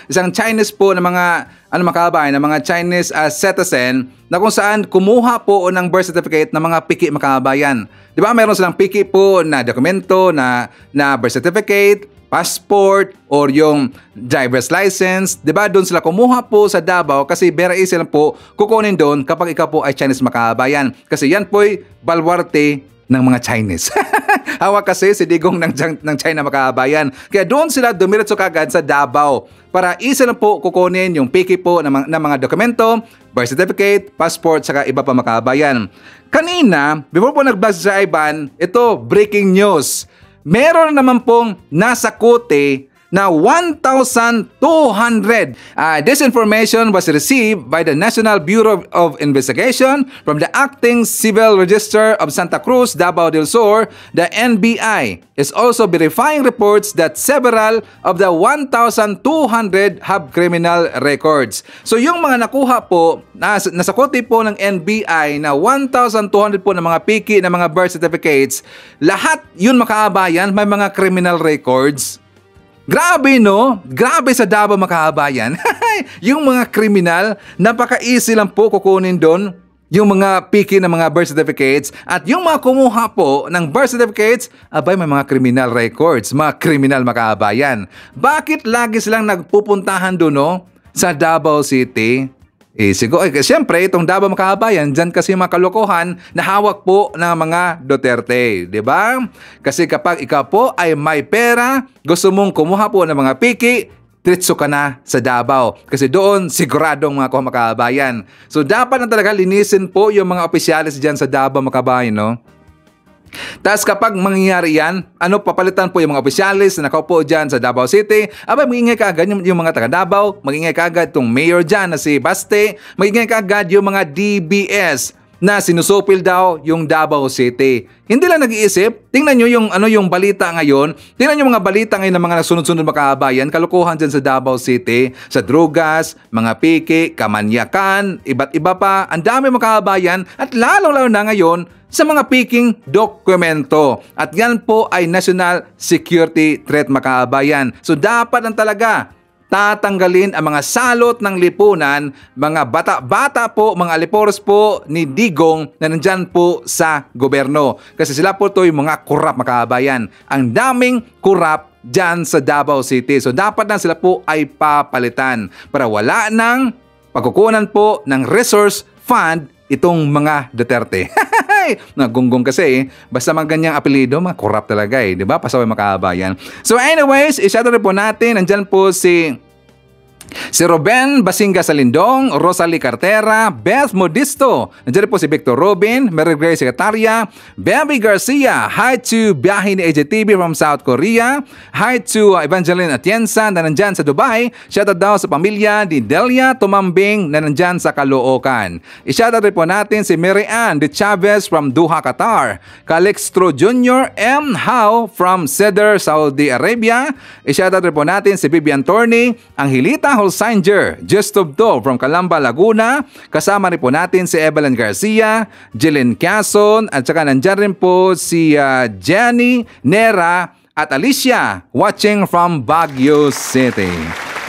S1: isang Chinese po na mga Makabayan, na mga Chinese citizen na kung saan kumuha po ng birth certificate ng mga piki Makabayan. Di ba meron silang piki po na dokumento na birth certificate, passport, or yung driver's license. Di ba doon sila kumuha po sa Davao kasi very easy lang po kukunin doon kapag ikaw po ay Chinese Makabayan. Kasi yan po'y balwarte ng mga Chinese. Hawak kasi si Digong ng China Makabayan. Kaya doon sila dumiretso kagad sa Davao para isa lang po kukunin yung piki po ng mga dokumento, birth certificate, passport, saka iba pa Makabayan. Kanina, before po nag-vlog sa Ivan, ito breaking news. Meron naman pong nasa kote na 1,200. This information was received by the National Bureau of Investigation from the Acting Civil Register of Santa Cruz, Davao del Sur. The NBI is also verifying reports that several of the 1,200 have criminal records. So yung mga nakuha po, nasa kote po ng NBI na 1,200 po ng mga piki, ng mga birth certificates, lahat yun Makabayan may mga criminal records. Grabe no? Grabe sa Davao Makabayan. Yung mga kriminal, napaka-easy lang po kukunin doon yung mga piki ng mga birth certificates, at yung mga kumuha po ng birth certificates, abay may mga criminal records, mga criminal Makabayan. Bakit lagi silang nagpupuntahan doon no? Sa Davao City? Siguro, siyempre, itong Davao Makabayan, dyan kasi mga kalokohan na hawak po ng mga Duterte, di ba? Kasi kapag ikaw po ay may pera, gusto mong kumuha po ng mga piki, tritso ka na sa Davao. Kasi doon, siguradong mga Makabayan. So, dapat na talaga linisin po yung mga opisyalis dyan sa Davao Makabayan, no? Tapos kapag mangyayari yan, papalitan po yung mga opisyalis na nakaupo dyan sa Davao City, abay magingay kaagad yung mga taga Davao, magingay kaagad itong mayor dyan na si Baste, magingay kaagad yung mga DBS na sinusupil daw yung Davao City. Hindi lang nag-iisip, tingnan nyo yung balita ngayon, tingnan nyo mga balita ngayon ng mga nasunod-sunod Makabayan, kalukuhan dyan sa Davao City, sa drugas, mga piki, kamanyakan, iba't iba pa, ang dami Makabayan, at lalong-lalo na ngayon, sa mga piking dokumento. At yan po ay national security threat Makabayan. So dapat lang talaga tatanggalin ang mga salot ng lipunan, mga bata-bata po, mga aliporos po ni Digong na nandyan po sa gobyerno. Kasi sila po ito yung mga kurap Makabayan. Ang daming kurap dyan sa Davao City. So dapat na sila po ay papalitan para wala ng pagkukunan po ng resource fund itong mga Duterte. Nagunggong kasi basta mga ganyang apelido, mga corrupt talaga di ba? Pasaway Makabayan. So anyways, i-shoutout po natin, nandyan po si Ruben Basinga Salindong, Rosalie Cartera, Beth Modisto, nandiyan po si Victor Robin, Mary Grace Secretaria, Bebby Garcia, hi to Biyahe ni AJTV from South Korea, hi to Evangeline Atienza na nandyan sa Dubai, shoutout daw sa pamilya ni Delia Tumambing na nandyan sa Caloocan. I-shoutout rin po natin si Mary Ann de Chavez from Doha, Qatar, Calixtro Jr. M. How from Cedar, Saudi Arabia. I-shoutout rin po natin si Vivian Torney, Angelita Rahul Sanger, Just of Do from Calamba, Laguna. Kasama rin po natin si Evelyn Garcia, Jillian Quezon, at saka nandyan rin po si Jenny Nera at Alicia watching from Baguio City.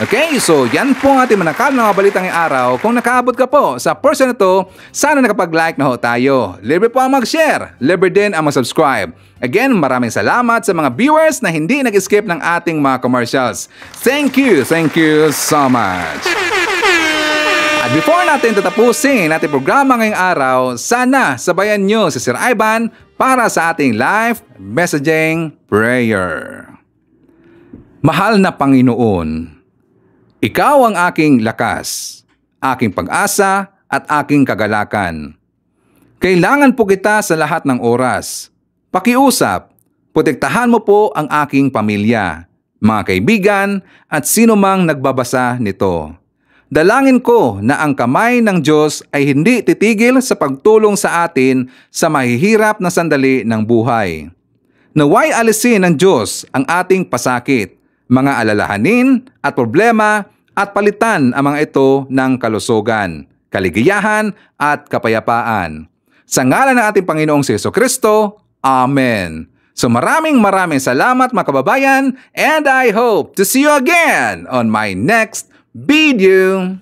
S1: Okay, so yan po ang ating manakal ng mga balitang ngayong araw. Kung nakaabot ka po sa portion na to, sana nakapag-like na ho tayo. Libre po ang mag-share, libre din ang mag-subscribe. Again, maraming salamat sa mga viewers na hindi nag-skip ng ating mga commercials. Thank you so much. At before natin tatapusin ating programa ngayong araw, sana sabayan nyo si Sir Ivan para sa ating live messaging prayer. Mahal na Panginoon, Ikaw ang aking lakas, aking pag-asa at aking kagalakan. Kailangan po kita sa lahat ng oras. Pakiusap, protektahan mo po ang aking pamilya, mga kaibigan at sino mang nagbabasa nito. Dalangin ko na ang kamay ng Diyos ay hindi titigil sa pagtulong sa atin sa mahihirap na sandali ng buhay. Naway alisin ng Diyos ang ating pasakit, mga alalahanin at problema at palitan ang mga ito ng kalusugan, kaligayahan at kapayapaan. Sa ngalan ng ating Panginoong Jesucristo, Amen. So maraming salamat mga kababayan, and I hope to see you again on my next video.